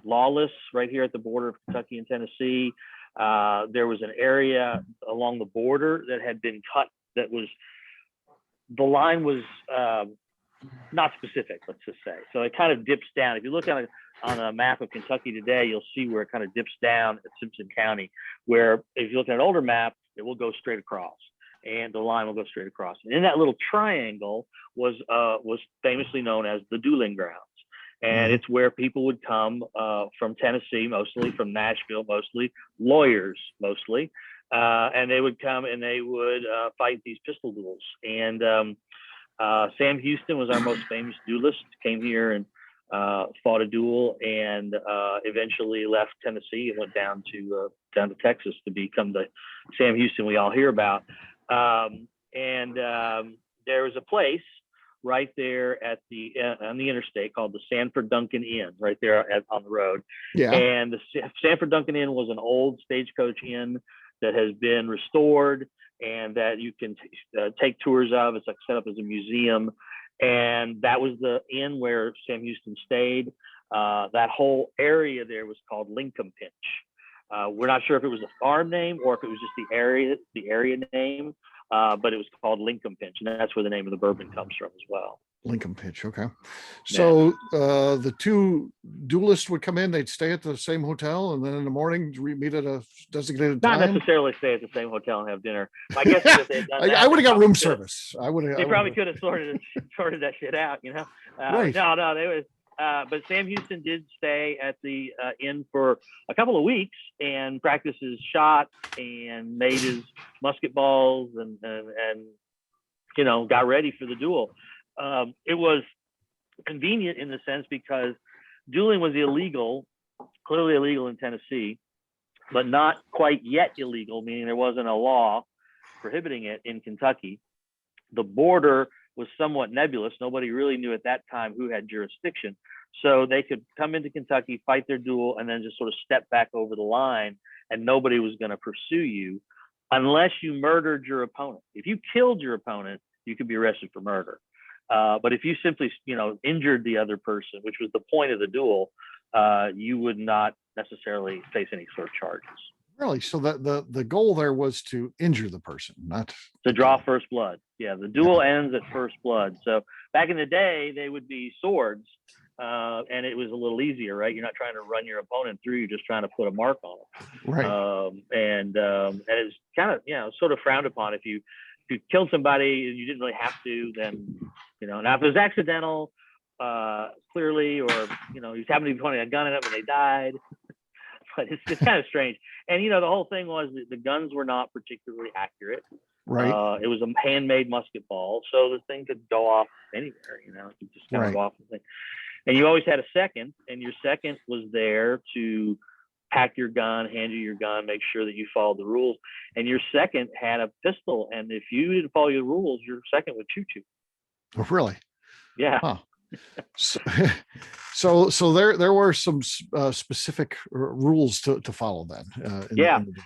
lawless right here at the border of Kentucky and Tennessee. There was an area along the border that had been cut, the line was not specific, let's just say. So it kind of dips down. If you look on a map of Kentucky today, you'll see where it kind of dips down at Simpson County, where if you look at an older map, it will go straight across, and the line will go straight across. And in that little triangle was famously known as the Dueling Grounds. And it's where people would come from Tennessee, mostly from Nashville, mostly lawyers, mostly. And they would come and they would fight these pistol duels. And Sam Houston was our most famous duelist, came here and fought a duel, and eventually left Tennessee and went down to Texas to become the Sam Houston we all hear about. And there was a place right there at on the interstate called the Sanford Duncan Inn, right there on the road. Yeah. And the Sanford Duncan Inn was an old stagecoach inn that has been restored, and that you can take tours of. It's like set up as a museum. And that was the inn where Sam Houston stayed. That whole area there was called Lincoln Pinch. We're not sure if it was a farm name or if it was just the area name, but it was called Lincoln Pinch, and that's where the name of the bourbon comes from as well. Lincoln Pinch, okay. So the two duelists would come in, they'd stay at the same hotel, and then in the morning we meet at a designated time. Not necessarily stay at the same hotel and have dinner. My guess is if they'd done that, I would have got room service. They probably could have sorted that shit out, you know. Right. No, they was. But Sam Houston did stay at the inn for a couple of weeks and practiced his shot and made his musket balls and got ready for the duel. It was convenient in the sense because dueling was illegal, clearly illegal in Tennessee, but not quite yet illegal, meaning there wasn't a law prohibiting it in Kentucky. The border was somewhat nebulous. Nobody really knew at that time who had jurisdiction. So they could come into Kentucky, fight their duel, and then just sort of step back over the line, and nobody was going to pursue you unless you murdered your opponent. If you killed your opponent, you could be arrested for murder. But if you simply, injured the other person, which was the point of the duel, you would not necessarily face any sort of charges. Really? So the goal there was to injure the person, not to draw first blood. Yeah, the duel ends at first blood. So back in the day, they would be swords, and it was a little easier, right? You're not trying to run your opponent through; you're just trying to put a mark on them. Right. And it's kind of sort of frowned upon if you killed somebody and you didn't really have to. Then now if it was accidental, clearly, or you just happen to be pointing a gun at them and they died. But it's kind of strange. And, the whole thing was that the guns were not particularly accurate. Right. It was a handmade musket ball. So the thing could go off anywhere, it could just kind of go off the thing. And you always had a second, and your second was there to pack your gun, hand you your gun, make sure that you followed the rules. And your second had a pistol. And if you didn't follow your rules, your second would shoot you. Oh, really? Yeah. Huh. So there were some specific rules to follow then.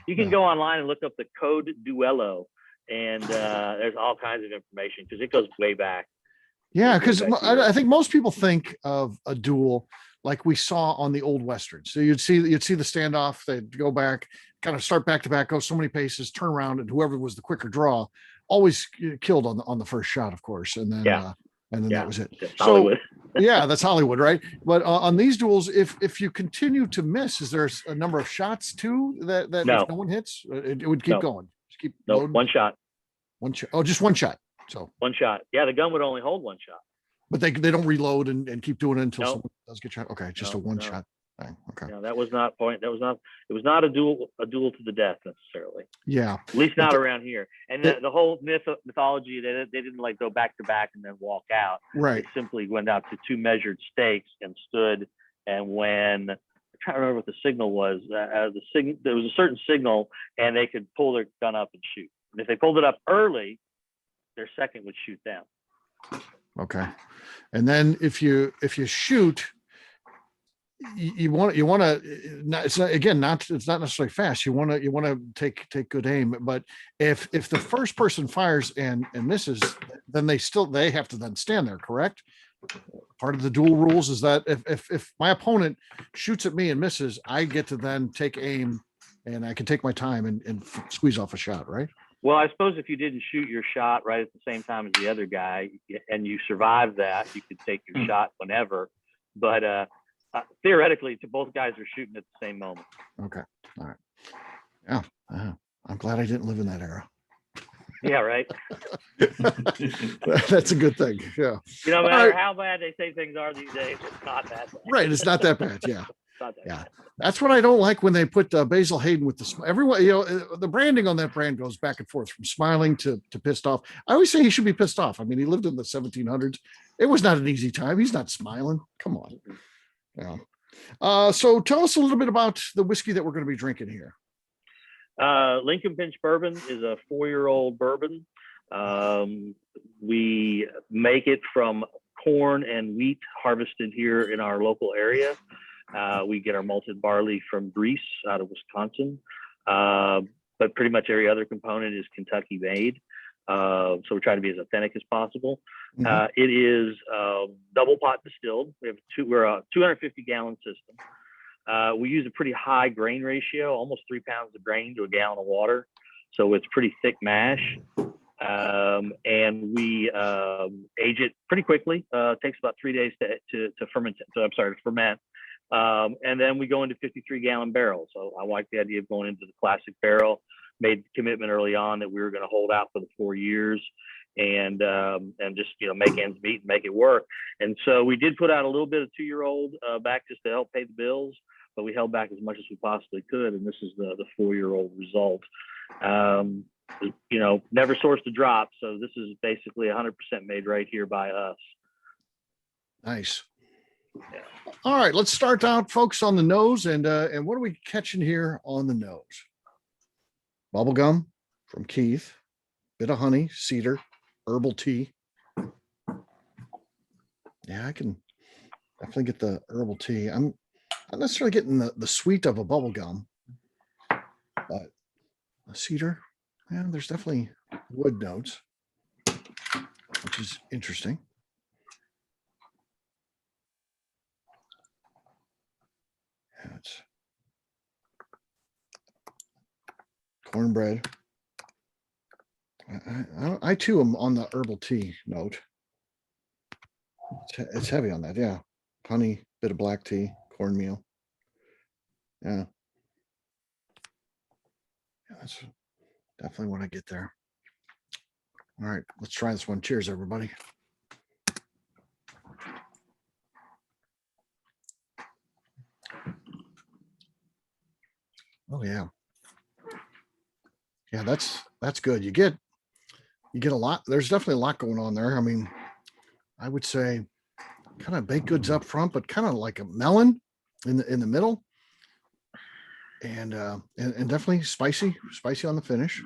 You can go online and look up the Code Duello, and there's all kinds of information because it goes way back. Yeah, because I think most people think of a duel like we saw on the old westerns. So you'd see the standoff, they'd go back, kind of start back to back, go so many paces, turn around, and whoever was the quicker draw always killed on the first shot, of course, and then that was it. Hollywood. So that's Hollywood, right? But on these duels, if you continue to miss, is there a number of shots too that if no one hits, it would keep going? Just keep loading? One shot. One shot. Oh, just one shot. So one shot. Yeah, the gun would only hold one shot. But they don't reload and keep doing it until someone does get shot. Okay, just a one shot thing. Okay. No, that was not point. It was not a duel to the death necessarily. Yeah. At least not around here. And the whole mythology, they didn't like go back to back and then walk out. Right. They simply went out to two measured stakes and stood. And when I'm trying to remember what the signal was, there was a certain signal, and they could pull their gun up and shoot. And if they pulled it up early, their second would shoot them. Okay. And then if you shoot, you want to it's not necessarily fast. You want to take good aim. But if the first person fires and misses, then they have to then stand there, correct? Part of the duel rules is that if my opponent shoots at me and misses, I get to then take aim, and I can take my time and squeeze off a shot, right? Well, I suppose if you didn't shoot your shot right at the same time as the other guy and you survived that, you could take your shot whenever. But theoretically, both guys are shooting at the same moment. Okay. All right. Yeah. I'm glad I didn't live in that era. Yeah, right. That's a good thing. Yeah. No matter how bad they say things are these days, it's not that bad. Right. It's not that bad. Yeah. That bad. That's what I don't like when they put Basil Hayden with everyone. The branding on that brand goes back and forth from smiling to pissed off. I always say he should be pissed off. I mean, he lived in the 1700s. It was not an easy time. He's not smiling. Come on. Yeah. So tell us a little bit about the whiskey that we're going to be drinking here. Lincoln Pinch Bourbon is a 4-year-old bourbon. We make it from corn and wheat harvested here in our local area. We get our malted barley from Greece out of Wisconsin, but pretty much every other component is Kentucky made. So we try to be as authentic as possible. Mm-hmm. It is double pot distilled. We're a 250 gallon system. We use a pretty high grain ratio, almost 3 pounds of grain to a gallon of water. So it's pretty thick mash. And we age it pretty quickly. It takes about 3 days to ferment. To ferment. And then we go into 53-gallon barrels. So I like the idea of going into the classic barrel. Made the commitment early on that we were going to hold out for the 4 years and just make ends meet and make it work. And so we did put out a little bit of 2-year-old back just to help pay the bills, but we held back as much as we possibly could. And this is the 4-year-old result. Never sourced a drop, so this is basically 100% made right here by us. Nice. All right, let's start out, folks, on the nose. And what are we catching here on the nose? Bubblegum from Keith, bit of honey, cedar, herbal tea. Yeah, I can definitely get the herbal tea. I'm not necessarily getting the sweet of a bubblegum, but a cedar, yeah, there's definitely wood notes, which is interesting. Yeah, it's cornbread. I too am on the herbal tea note. It's heavy on that, yeah. Honey, bit of black tea, cornmeal. Yeah. That's definitely what I get there. All right, let's try this one. Cheers, everybody. Oh yeah. Yeah, that's good. You get a lot. There's definitely a lot going on there. I mean, I would say kind of baked goods up front, but kind of like a melon in the middle. And definitely spicy on the finish.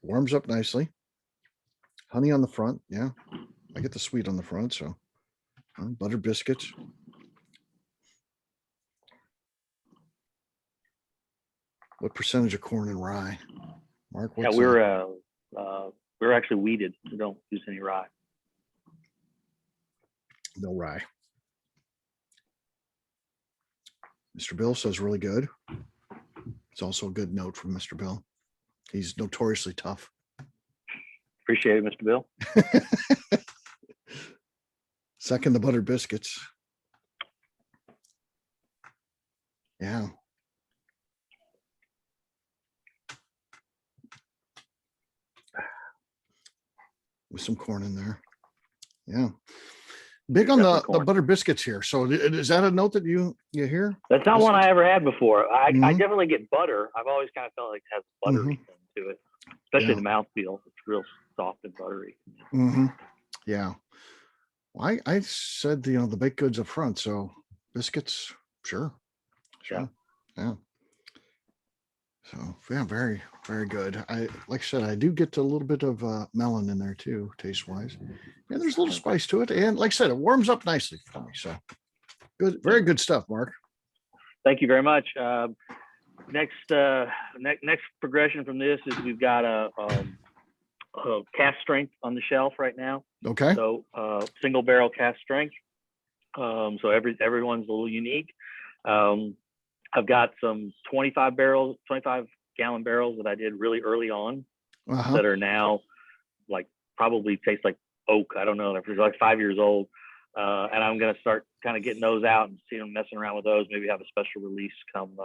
Warms up nicely. Honey on the front. Yeah. I get the sweet on the front. So butter biscuits. What percentage of corn and rye? Mark, Yeah, what's we're actually weeded. We don't use any rye. no rye? Mr. Bill says really good. It's also a good note from Mr. Bill. He's notoriously tough. Appreciate it, Mr. Bill. Second, the buttered biscuits. Yeah. With some corn in there. Yeah. Big on the butter biscuits here. So is that a note that you hear? That's not one I ever had before. I Mhm. definitely get butter. I've always kind of felt like it has a buttery thing to it, especially Yeah. the mouthfeel. It's real soft and buttery. Yeah. Well, I said, the baked goods up front. So biscuits, sure. Yeah. Yeah. So yeah, very, very good. Like I said, I do get a little bit of melon in there too, taste wise. And there's a little spice to it. And like I said, it warms up nicely for me. So good, very good stuff, Mark. Thank you very much. Next progression from this is we've got a cast strength on the shelf right now. Okay. So single barrel cast strength. So everyone's a little unique. I've got some 25 gallon barrels that I did really early on that are now like probably taste like oak. I don't know. They're like 5 years old. And I'm going to start kind of getting those out and see them messing around with those. Maybe have a special release come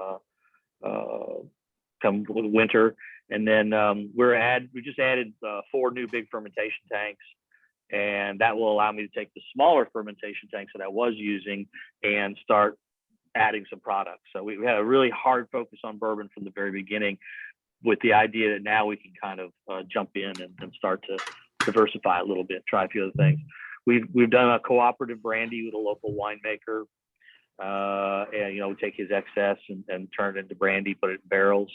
winter. And then we just added 4 new big fermentation tanks. And that will allow me to take the smaller fermentation tanks that I was using and start adding some products. So we had a really hard focus on bourbon from the very beginning, with the idea that now we can kind of jump in and start to diversify a little bit, try a few other things. We've done a cooperative brandy with a local winemaker, and we take his excess and turn it into brandy, put it in barrels,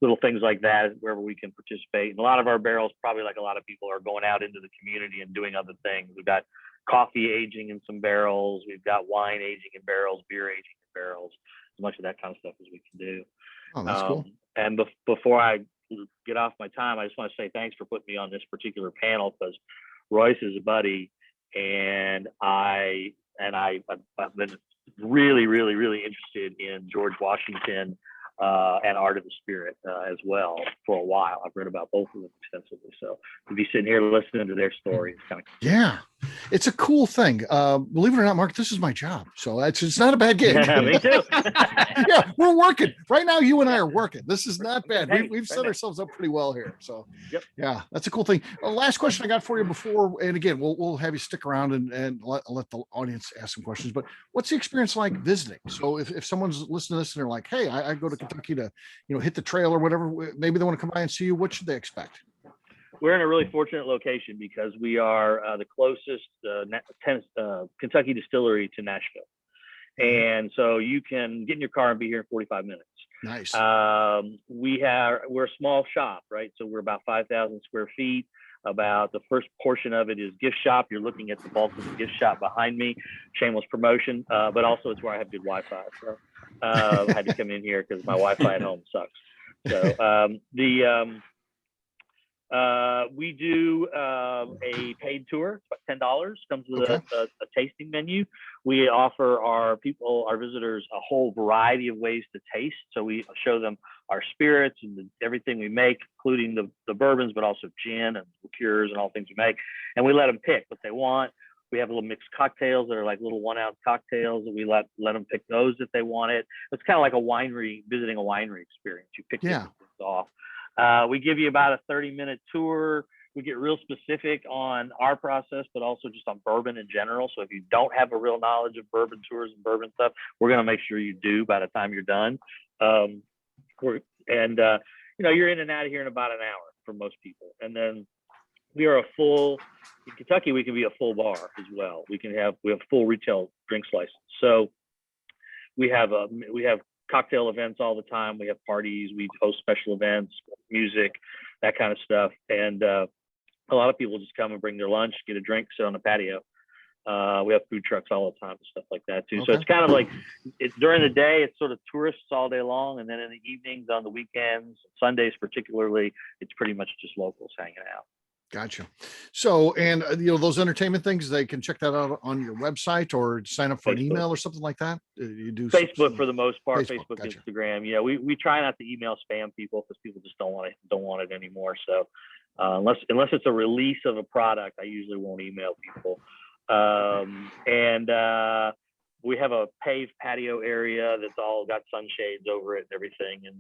little things like that, wherever we can participate. And a lot of our barrels, probably like a lot of people, are going out into the community and doing other things. We've got coffee aging in some barrels. We've got wine aging in barrels, beer aging in barrels, as much of that kind of stuff as we can do. Oh, that's cool. And before I get off my time, I just want to say thanks for putting me on this particular panel, because Royce is a buddy, and I've been really, really, really interested in George Washington and Art of the Spirit as well for a while. I've read about both of them extensively. So to be sitting here listening to their story, it's kind of cool. Yeah, it's a cool thing. Believe it or not, Mark, this is my job. So it's not a bad gig. Yeah, me too. Yeah, we're working right now. You and I are working. This is not bad. Hey, We've set ourselves up pretty well here. So Yep. yeah, that's a cool thing. Last question I got for you before, and again, we'll have you stick around and let the audience ask some questions. But what's the experience like visiting? So if someone's listening to this and they're like, hey, I go to Kentucky to hit the trail or whatever, maybe they want to come by and see you. What should they expect? we're in a really fortunate location because we are the closest Kentucky distillery to Nashville. And so you can get in your car and be here in 45 minutes. Nice. We're a small shop, right? So we're about 5,000 square feet. About the first portion of it is gift shop. You're looking at the bulk of the gift shop behind me. Shameless promotion, but also it's where I have good Wi-Fi. So I had to come in here because my Wi-Fi at home sucks. So we do a paid tour. It's about $10. Comes with a tasting menu. We offer our visitors, a whole variety of ways to taste. So we show them our spirits and everything we make, including the bourbons, but also gin and liqueurs and all things we make. And we let them pick what they want. We have little mixed cocktails that are like little 1 ounce cocktails, and we let them pick those if they want it. It's kind of like visiting a winery experience. You pick things off. We give you about a 30-minute tour. We get real specific on our process, but also just on bourbon in general. So if you don't have a real knowledge of bourbon tours and bourbon stuff, we're going to make sure you do by the time you're done. You're in and out of here in about an hour for most people. And then in Kentucky, we can be a full bar as well. We have full retail drinks license. So we have cocktail events all the time. We have parties, we host special events, music, that kind of stuff. And a lot of people just come and bring their lunch, get a drink, sit on the patio. We have food trucks all the time and stuff like that too. So it's kind of like, during the day, it's sort of tourists all day long. And then in the evenings, on the weekends, Sundays particularly, it's pretty much just locals hanging out. Gotcha. So, and those entertainment things, they can check that out on your website or sign up for an email or something like that. You do Facebook for the most part, Facebook, gotcha. Instagram. Yeah, we try not to email spam people because people just don't want it anymore. So unless it's a release of a product, I usually won't email people. We have a paved patio area that's all got sunshades over it and everything. And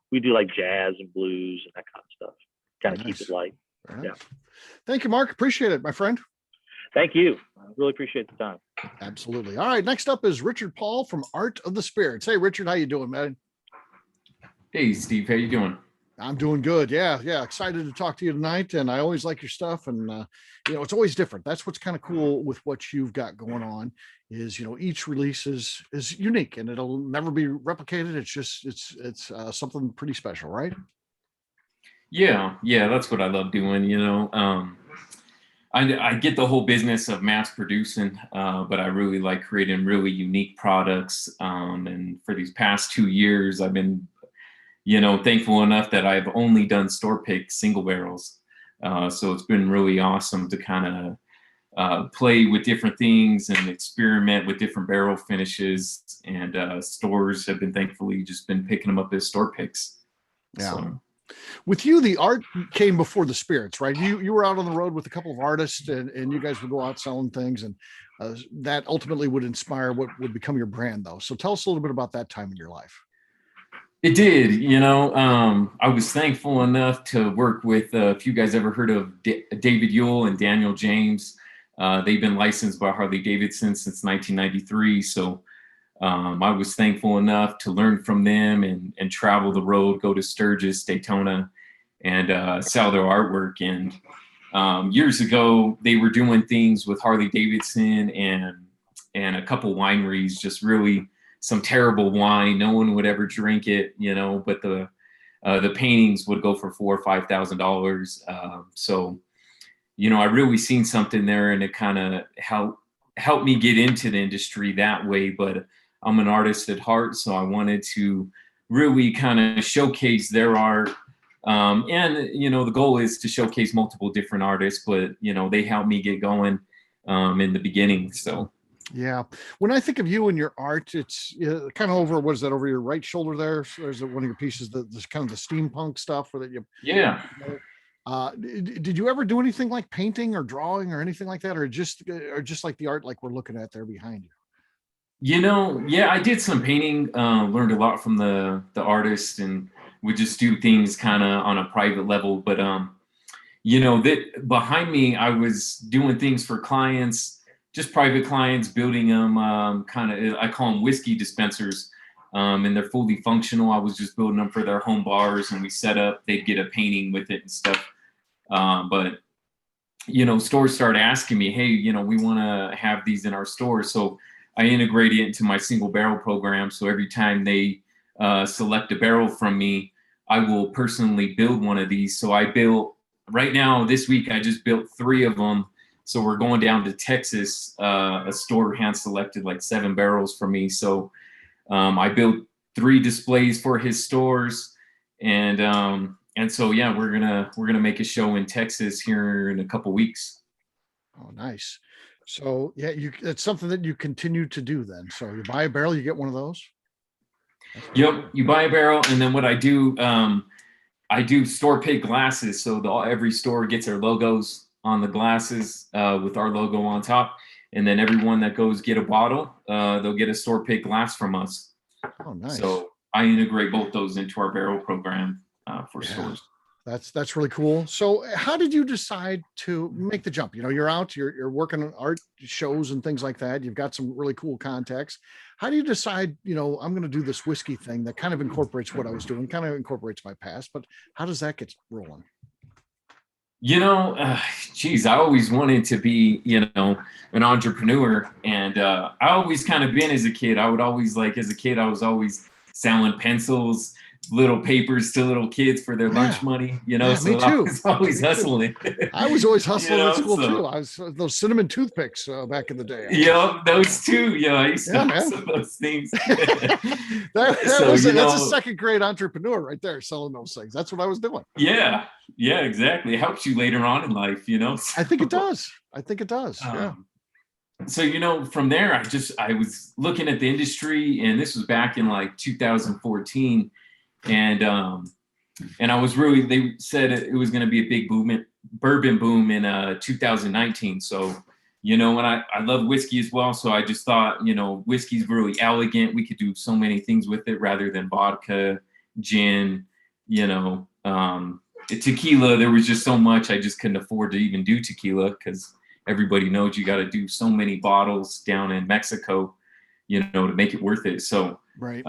we do like jazz and blues and that kind of stuff. Kind of keep it light. Right. Yeah. Thank you, Marc. Appreciate it, my friend. Thank you. I really appreciate the time. Absolutely. All right. Next up is Richard Paul from Art of the Spirits. Hey, Richard, how you doing, man? Hey, Steve, how you doing? I'm doing good. Yeah. Excited to talk to you tonight. And I always like your stuff. And, it's always different. That's what's kind of cool with what you've got going on is, each release is unique and it'll never be replicated. It's something pretty special, right? Yeah, that's what I love doing. I get the whole business of mass producing, but I really like creating really unique products. And for these past 2 years, I've been, thankful enough that I've only done store pick single barrels. So it's been really awesome to kind of play with different things and experiment with different barrel finishes. And stores have been thankfully just been picking them up as store picks. Yeah. So. With you, the art came before the spirits, right? You were out on the road with a couple of artists and you guys would go out selling things and that ultimately would inspire what would become your brand though. So tell us a little bit about that time in your life. It did, I was thankful enough to work with, if you guys ever heard of David Yule and Daniel James, they've been licensed by Harley Davidson since 1993. So I was thankful enough to learn from them and travel the road, go to Sturgis, Daytona, and sell their artwork. And years ago, they were doing things with Harley Davidson and a couple wineries, just really some terrible wine. No one would ever drink it, but the paintings would go for $4,000 or $5,000. So, I really seen something there, and it kind of helped me get into the industry that way. But I'm an artist at heart, so I wanted to really kind of showcase their art. And, the goal is to showcase multiple different artists, but, they helped me get going in the beginning. So. Yeah. When I think of you and your art, it's kind of over, what is that, over your right shoulder there? So there's one of your pieces, that's kind of the steampunk stuff where that you. Yeah. Did you ever do anything like painting or drawing or anything like that? Or just like the art like we're looking at there behind you? Yeah, I did some painting, learned a lot from the artist, and would just do things kind of on a private level. But, that behind me, I was doing things for clients, just private clients, building them, I call them whiskey dispensers, and they're fully functional. I was just building them for their home bars, and we set up, they'd get a painting with it and stuff. But stores started asking me, hey, we want to have these in our store. So I integrated it into my single barrel program. So every time they select a barrel from me, I will personally build one of these. So I built, right now, this week, I just built 3 of them. So we're going down to Texas. A store hand selected like 7 barrels for me. So I built 3 displays for his stores. And so, yeah, we're gonna make a show in Texas here in a couple weeks. Oh, nice. So yeah, it's something that you continue to do then. So you buy a barrel, you get one of those. Yep, you buy a barrel, and then what I do store pick glasses. So every store gets their logos on the glasses with our logo on top, and then everyone that goes get a bottle, they'll get a store pick glass from us. Oh, nice. So I integrate both those into our barrel program for stores. That's really cool. So how did you decide to make the jump? You're out, you're working on art shows and things like that. You've got some really cool contacts. How do you decide, I'm going to do this whiskey thing that kind of incorporates what I was doing, kind of incorporates my past, but how does that get rolling? I always wanted to be, an entrepreneur. And I always kind of been as a kid. I would always I was always selling pencils, little papers to little kids for their lunch money, so me too. I was always hustling. I was always hustling at school too. I was those cinnamon toothpicks back in the day. Yeah, those too. Yeah, I used to hustle those things. That's a second grade entrepreneur right there, selling those things. That's what I was doing. Yeah, exactly. It helps you later on in life, I think it does. Yeah. So, from there, I was looking at the industry, and this was back in like 2014. And I was they said it was going to be a big bourbon boom in 2019. So, and I love whiskey as well. So I just thought, whiskey's really elegant. We could do so many things with it rather than vodka, gin, tequila. There was just so much. I just couldn't afford to even do tequila because everybody knows you got to do so many bottles down in Mexico, to make it worth it. So, right.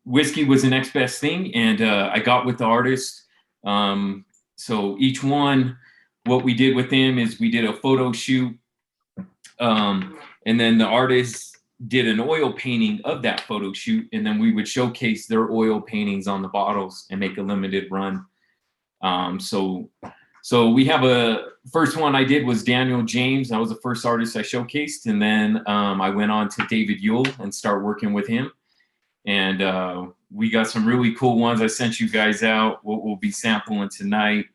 Whiskey was the next best thing, and I got with the artist. So each one, what we did with them is we did a photo shoot, and then the artist did an oil painting of that photo shoot, and then we would showcase their oil paintings on the bottles and make a limited run. So we have first one I did was Daniel James. That was the first artist I showcased, and then I went on to David Yule and started working with him. And we got some really cool ones. I sent you guys out what we'll be sampling tonight.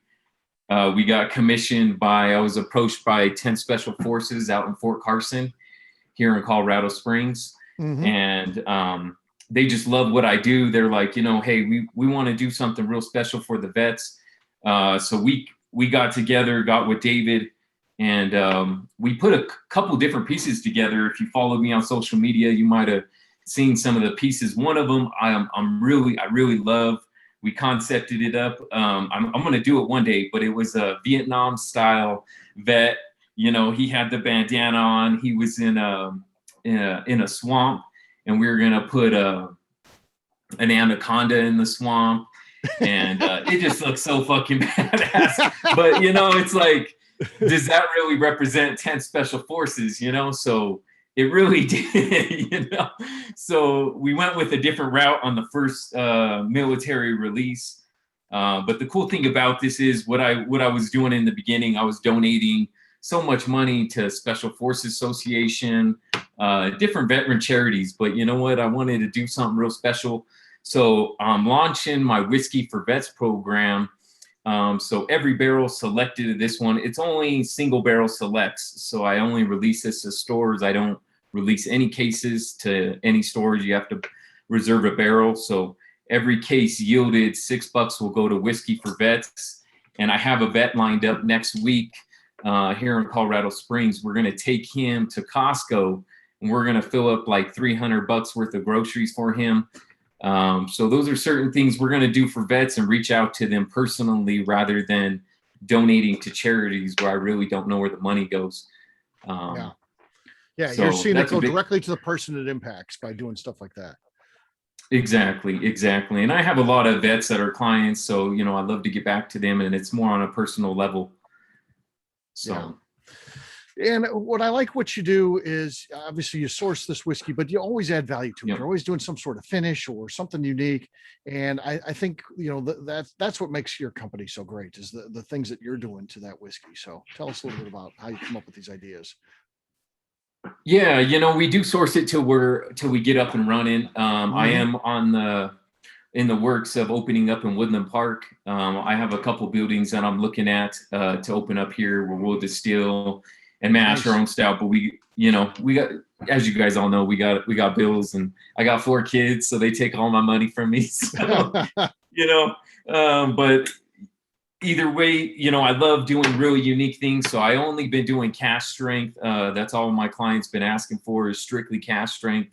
We got commissioned I was approached by 10 Special Forces out in Fort Carson here in Colorado Springs. Mm-hmm. And they just love what I do. They're like, hey, we want to do something real special for the vets. So we got together, got with David, and we put a couple different pieces together. If you follow me on social media, you might have seen some of the pieces. One of them I really love. We concepted it up. I'm going to do it one day, but it was a Vietnam style vet. He had the bandana on. He was in a swamp, and we were going to put an anaconda in the swamp. And it just looks so fucking badass. But, it's like, does that really represent 10 Special Forces, So it really did, So we went with a different route on the first military release. But the cool thing about this is what I was doing in the beginning, I was donating so much money to Special Forces Association, different veteran charities. But you know what? I wanted to do something real special. So I'm launching my Whiskey for Vets program. So every barrel selected in this one, it's only single barrel selects. So I only release this to stores. I don't release any cases to any stores. You have to reserve a barrel. So every case yielded $6 will go to Whiskey for Vets. And I have a vet lined up next week here in Colorado Springs. We're going to take him to Costco, and we're going to fill up like $300 worth of groceries for him. So those are certain things we're going to do for vets and reach out to them personally rather than donating to charities where I really don't know where the money goes. Yeah, so you're seeing it go directly to the person it impacts by doing stuff like that. Exactly. And I have a lot of vets that are clients, so I love to get back to them, and it's more on a personal level. So. Yeah. And what I like what you do is obviously you source this whiskey, but you always add value to it. Yep. You're always doing some sort of finish or something unique. And I think, that's what makes your company so great is the things that you're doing to that whiskey. So tell us a little bit about how you come up with these ideas. Yeah, we do source it till we get up and running. I am in the works of opening up in Woodland Park. I have a couple buildings that I'm looking at to open up here where we'll distill and mash our own stout. But we got, as you guys all know, we got bills, and I got 4 kids, so they take all my money from me. So, but either way, I love doing really unique things. So I only been doing cask strength. That's all my clients been asking for is strictly cask strength.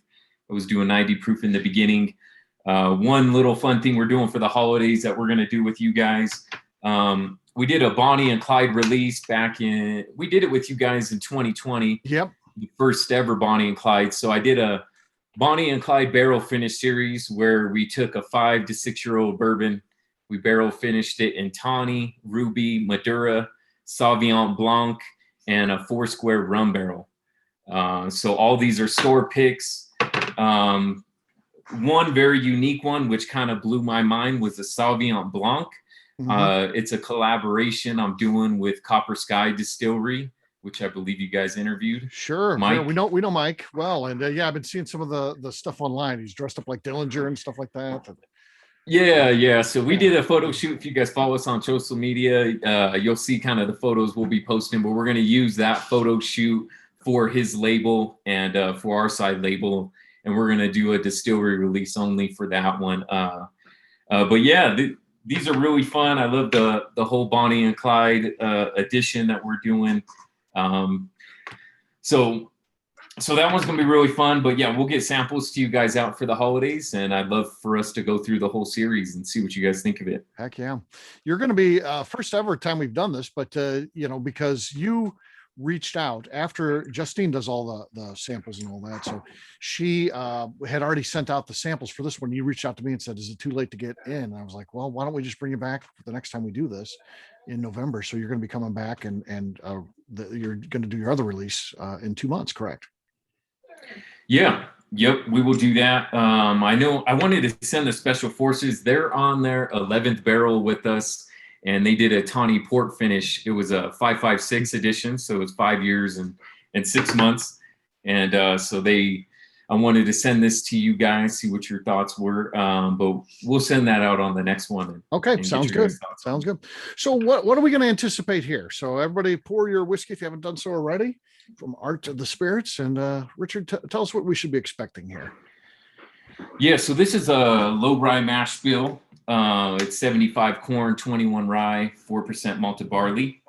I was doing 90 proof in the beginning. One little fun thing we're doing for the holidays that we're going to do with you guys. We did a Bonnie and Clyde release we did it with you guys in 2020. Yep. The first ever Bonnie and Clyde. So I did a Bonnie and Clyde barrel finish series where we took a 5 to 6-year-old bourbon. We barrel finished it in tawny, ruby, Madura, Sauvignon Blanc, and a 4-square rum barrel. So all these are store picks. One very unique one, which kind of blew my mind, was the Sauvignon Blanc. It's a collaboration I'm doing with Copper Sky Distillery, which I believe you guys interviewed. Sure. Mike. Sure. We know Mike well. And I've been seeing some of the stuff online. He's dressed up like Dillinger and stuff like that. Yeah. So we did a photo shoot. If you guys follow us on social media, you'll see kind of the photos we'll be posting, but we're going to use that photo shoot for his label and for our side label. And we're going to do a distillery release only for that one. But yeah, these are really fun. I love the whole Bonnie and Clyde edition that we're doing. So that one's going to be really fun. But yeah, we'll get samples to you guys out for the holidays. And I'd love for us to go through the whole series and see what you guys think of it. Heck yeah. You're going to be first ever time we've done this, but because you reached out after Justine does all the samples and all that. So she had already sent out the samples for this one. You reached out to me and said, is it too late to get in? And I was like, well, why don't we just bring you back for the next time we do this in November? So you're going to be coming back and you're going to do your other release in 2 months, correct? Yeah. Yep. We will do that. I know I wanted to send the Special Forces. They're on their 11th barrel with us. And they did a tawny port finish. It was a 5.56 edition, so it was 5 years and 6 months. And I wanted to send this to you guys, see what your thoughts were. But we'll send that out on the next one. Okay, sounds good. Sounds good. So what are we going to anticipate here? So everybody pour your whiskey if you haven't done so already, from Art to the Spirits. And Richard, tell us what we should be expecting here. Yeah, so this is a low rye mash bill. It's 75 corn, 21 rye, 4% malted barley.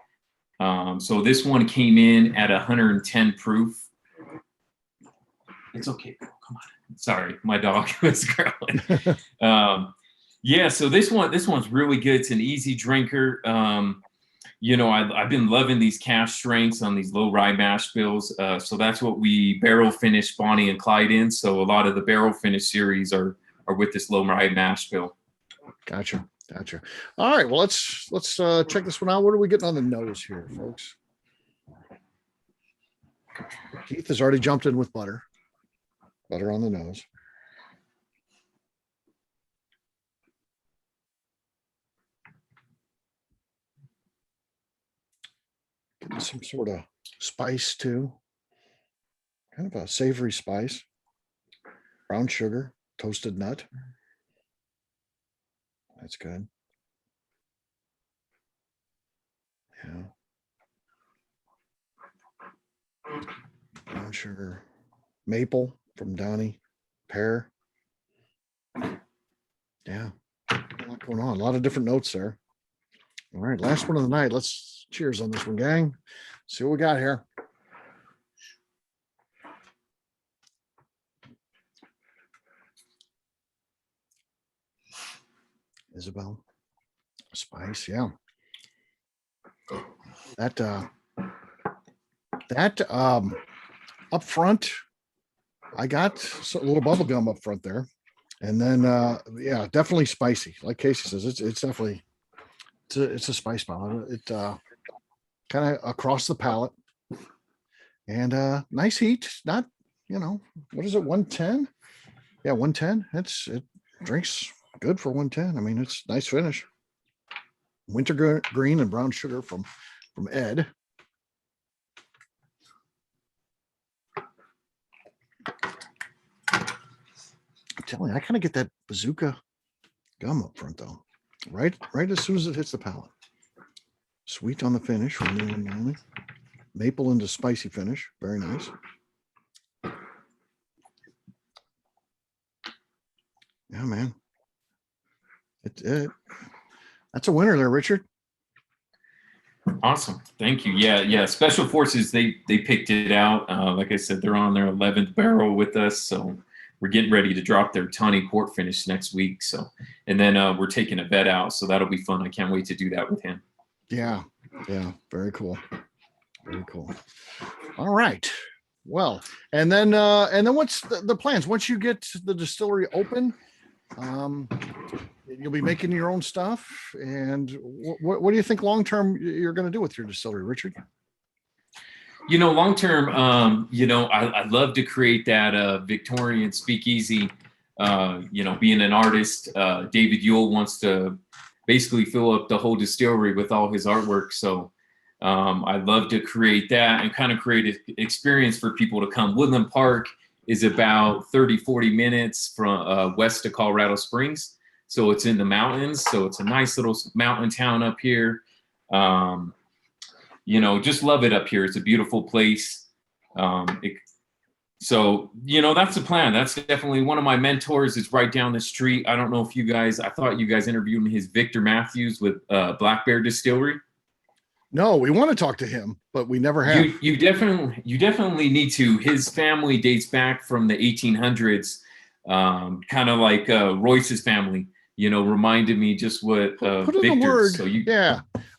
So this one came in at 110 proof. It's okay. Come on. Sorry, my dog was growling. So this one's really good. It's an easy drinker. I've been loving these cask strengths on these low rye mash bills. So that's what we barrel finish Bonnie and Clyde in. So a lot of the barrel finish series are with this low rye mash bill. Gotcha. All right. Well, let's check this one out. What are we getting on the nose here, folks? Keith has already jumped in with butter on the nose. Getting some sort of spice too. Kind of a savory spice. Brown sugar, toasted nut. That's good. Yeah. Brown sugar, maple from Donnie, pear. Yeah, a lot going on. A lot of different notes there. All right, last one of the night. Let's cheers on this one, gang. See what we got here. Isabel, spice, yeah. That up front, I got a little bubble gum up front there. And then, yeah, definitely spicy. Like Casey says, it's definitely, it's a spice palate. It kind of across the palate, and nice heat. Not, what is it? 110? Yeah, 110. It drinks good for 110. I mean, it's nice finish. Winter green and brown sugar from Ed. I'm telling you, I kind of get that bazooka gum up front though. Right as soon as it hits the palate. Sweet on the finish from Neely. Maple into spicy finish. Very nice. Yeah, man. That's a winner there, Richard. Awesome. Thank you. Yeah. Special Forces, they picked it out. Like I said, they're on their 11th barrel with us. So we're getting ready to drop their tawny port finish next week. So, and then we're taking a vet out. So that'll be fun. I can't wait to do that with him. Yeah. Very cool. Very cool. All right. Well, and then what's the plans? Once you get the distillery open, you'll be making your own stuff. And what do you think long-term you're going to do with your distillery, Richard? Long-term, I'd love to create that Victorian speakeasy. Being an artist, David Yule wants to basically fill up the whole distillery with all his artwork. So I'd love to create that and kind of create an experience for people to come. Woodland Park is about 30-40 minutes from west of Colorado Springs. So it's in the mountains. So it's a nice little mountain town up here. Just love it up here. It's a beautiful place. So that's the plan. That's definitely one of my mentors is right down the street. I don't know if I thought you guys interviewed his Victor Matthews with Black Bear Distillery. No, we want to talk to him, but we never have. You definitely need to. His family dates back from the 1800s, kind of like Royce's family. Reminded me just what put in the word. So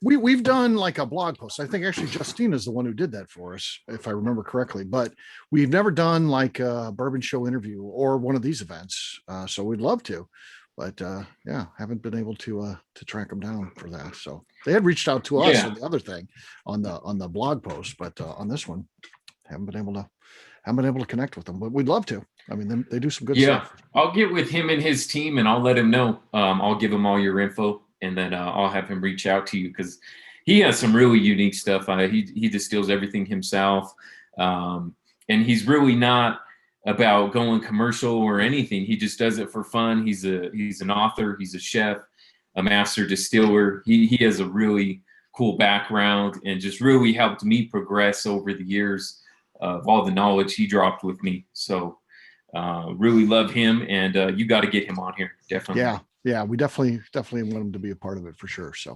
we've done like a blog post. I think actually Justine is the one who did that for us, if I remember correctly. But we've never done like a bourbon show interview or one of these events. So we'd love to. But haven't been able to track them down for that. So they had reached out to us on the other thing on the blog post, but on this one, haven't been able to connect with them. But we'd love to. I mean, they do some good stuff. I'll get with him and his team, and I'll let him know. I'll give him all your info, and then I'll have him reach out to you because he has some really unique stuff. He distills everything himself, and he's really not about going commercial or anything. He just does it for fun. He's an author, he's a chef, a master distiller. He has a really cool background and just really helped me progress over the years of all the knowledge he dropped with me. So really love him, and you got to get him on here. Definitely. Yeah, we definitely want him to be a part of it for sure. So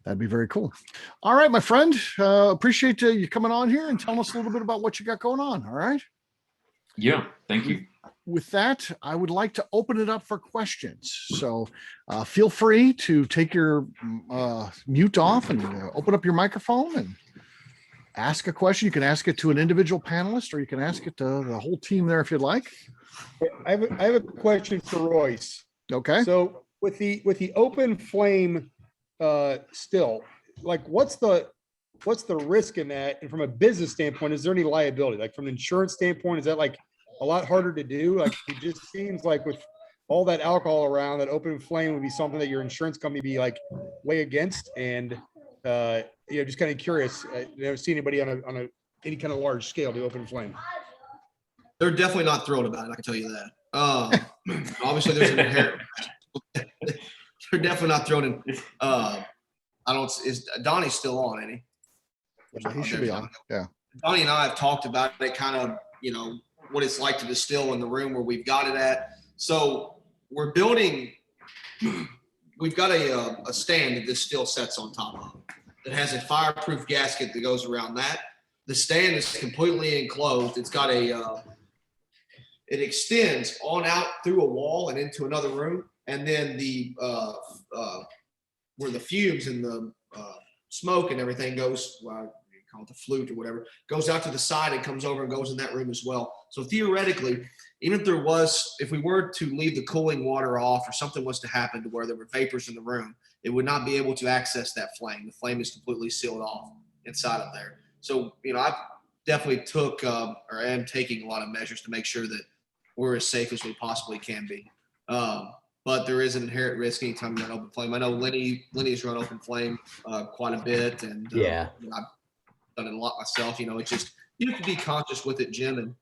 that'd be very cool. All right, my friend, appreciate you coming on here and telling us a little bit about what you got going on. All right. Yeah, thank you. With that, I would like to open it up for questions. So feel free to take your mute off and open up your microphone and ask a question. You can ask it to an individual panelist, or you can ask it to the whole team there if you'd like. I have a question for Royce. Okay. So with the open flame still, like what's the risk in that? And from a business standpoint, is there any liability? Like from an insurance standpoint, is that like a lot harder to do? Like it just seems like with all that alcohol around, that open flame would be something that your insurance company be like way against. And just kind of curious. I never seen anybody on any kind of large scale do open flame. They're definitely not thrilled about it. I can tell you that. Obviously, there's an inherent. They're definitely not thrilled in. Is Donnie still on? Any? He should be on. Yeah. Donnie and I have talked about it, kind of, what it's like to distill in the room where we've got it at. So we're building. We've got a stand that this still sets on top of. That has a fireproof gasket that goes around that. The stand is completely enclosed. It's got it extends on out through a wall and into another room. And then where the fumes and the smoke and everything goes, you call it the flute or whatever, goes out to the side and comes over and goes in that room as well. So theoretically, even if we were to leave the cooling water off or something was to happen to where there were vapors in the room, it would not be able to access that flame. The flame is completely sealed off inside of there. So, I definitely took or am taking a lot of measures to make sure that we're as safe as we possibly can be. But there is an inherent risk anytime you run open flame. I know Lenny's run open flame quite a bit, and Yeah. I've done it a lot myself. It's just you have to be conscious with it, Jim. And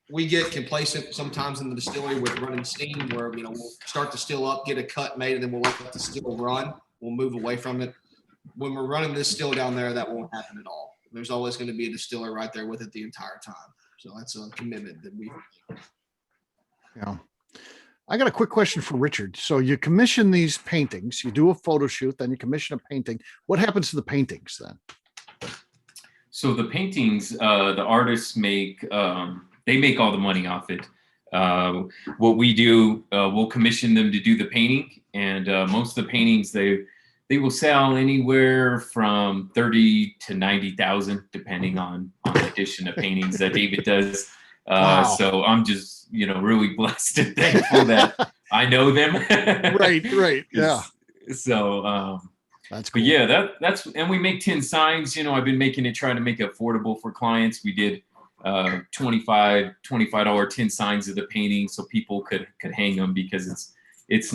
we get complacent sometimes in the distillery with running steam, where we'll start the still up, get a cut made, and then we'll let the still run. We'll move away from it. When we're running this still down there, that won't happen at all. There's always going to be a distiller right there with it the entire time. So that's a commitment that we. Yeah. I got a quick question for Richard. So you commission these paintings, you do a photo shoot, then you commission a painting. What happens to the paintings then? So the paintings, the artists make, they make all the money off it. What we do, we'll commission them to do the painting, and most of the paintings they will sell anywhere from 30 to 90,000, depending on the edition of paintings that David does. Wow. So I'm just, really blessed and thankful that I know them. Right. Yeah. So, that's cool. but yeah, that's, and we make 10 signs. I've been trying to make it affordable for clients. We did $25 10 signs of the painting so people could hang them, because it's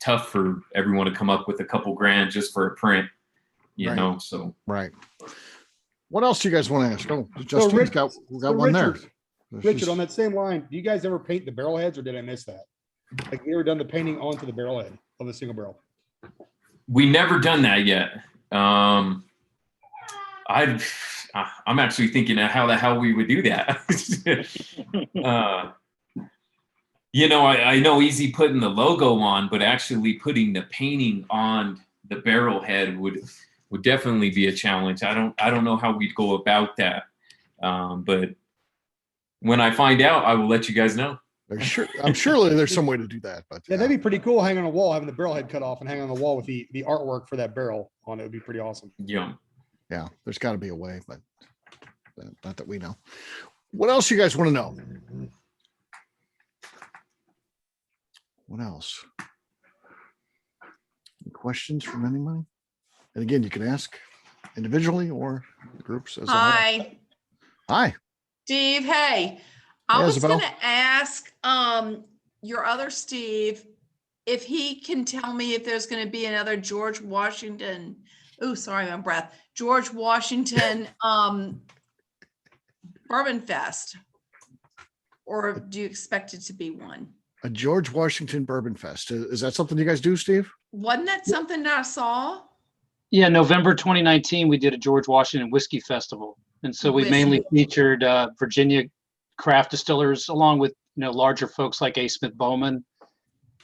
tough for everyone to come up with a couple grand just for a print, Right. so. Right. What else do you guys want to ask? Oh, So Justin's got one there. Richard, on that same line, do you guys ever paint the barrel heads, or did I miss that? Like, you ever done the painting onto the barrel head of a single barrel? We never done that yet. I'm actually thinking of how the hell we would do that. I know easy putting the logo on, but actually putting the painting on the barrel head would definitely be a challenge. I don't know how we'd go about that. But when I find out, I will let you guys know. I'm surely there's some way to do that, but Yeah, that'd be pretty cool, hanging on a wall, having the barrel head cut off and hanging on the wall with the artwork for that barrel on it. Would be pretty awesome. Yeah. Yeah, there's got to be a way, but not that we know. What else you guys want to know? What else? Any questions from anybody? And again, you can ask individually or groups as a whole. Hi, Hi. Steve. Hey, I Hey, was Isabel. going to ask your other Steve if he can tell me if there's going to be another George Washington. Oh, sorry, my breath. George Washington Bourbon Fest, or do you expect it to be one? A George Washington Bourbon Fest. Is that something you guys do, Steve? Wasn't that something that I saw? Yeah, November 2019, we did a George Washington Whiskey Festival. And so we mainly featured Virginia craft distillers, along with larger folks like A. Smith Bowman.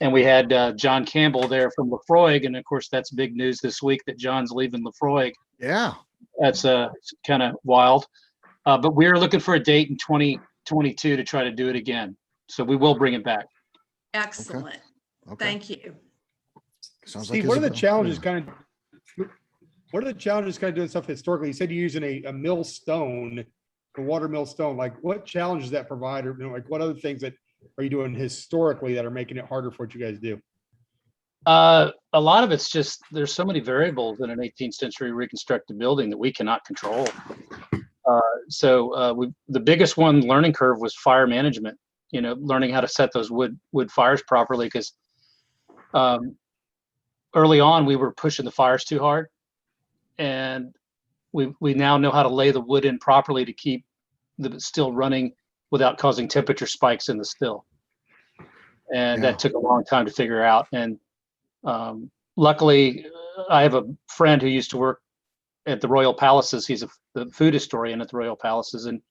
And we had John Campbell there from Lefroy. And of course, that's big news this week that John's leaving Lefroy. Yeah. That's kind of wild. But we're looking for a date in 2022 to try to do it again. So we will bring it back. Excellent. Okay. Thank you. Sounds Steve, like what are the Isabel. challenges kind of doing stuff historically? You said you're using a mill stone, a water mill stone. Like, what challenges does that provide? Or like, what other things that are you doing historically that are making it harder for what you guys do? A lot of it's just, there's so many variables in an 18th century reconstructed building that we cannot control. So the biggest one learning curve was fire management, learning how to set those wood fires properly, because early on we were pushing the fires too hard, and we now know how to lay the wood in properly to keep the still running without causing temperature spikes in the still. And that took a long time to figure out. And luckily, I have a friend who used to work at the Royal Palaces. He's the food historian at the Royal Palaces. And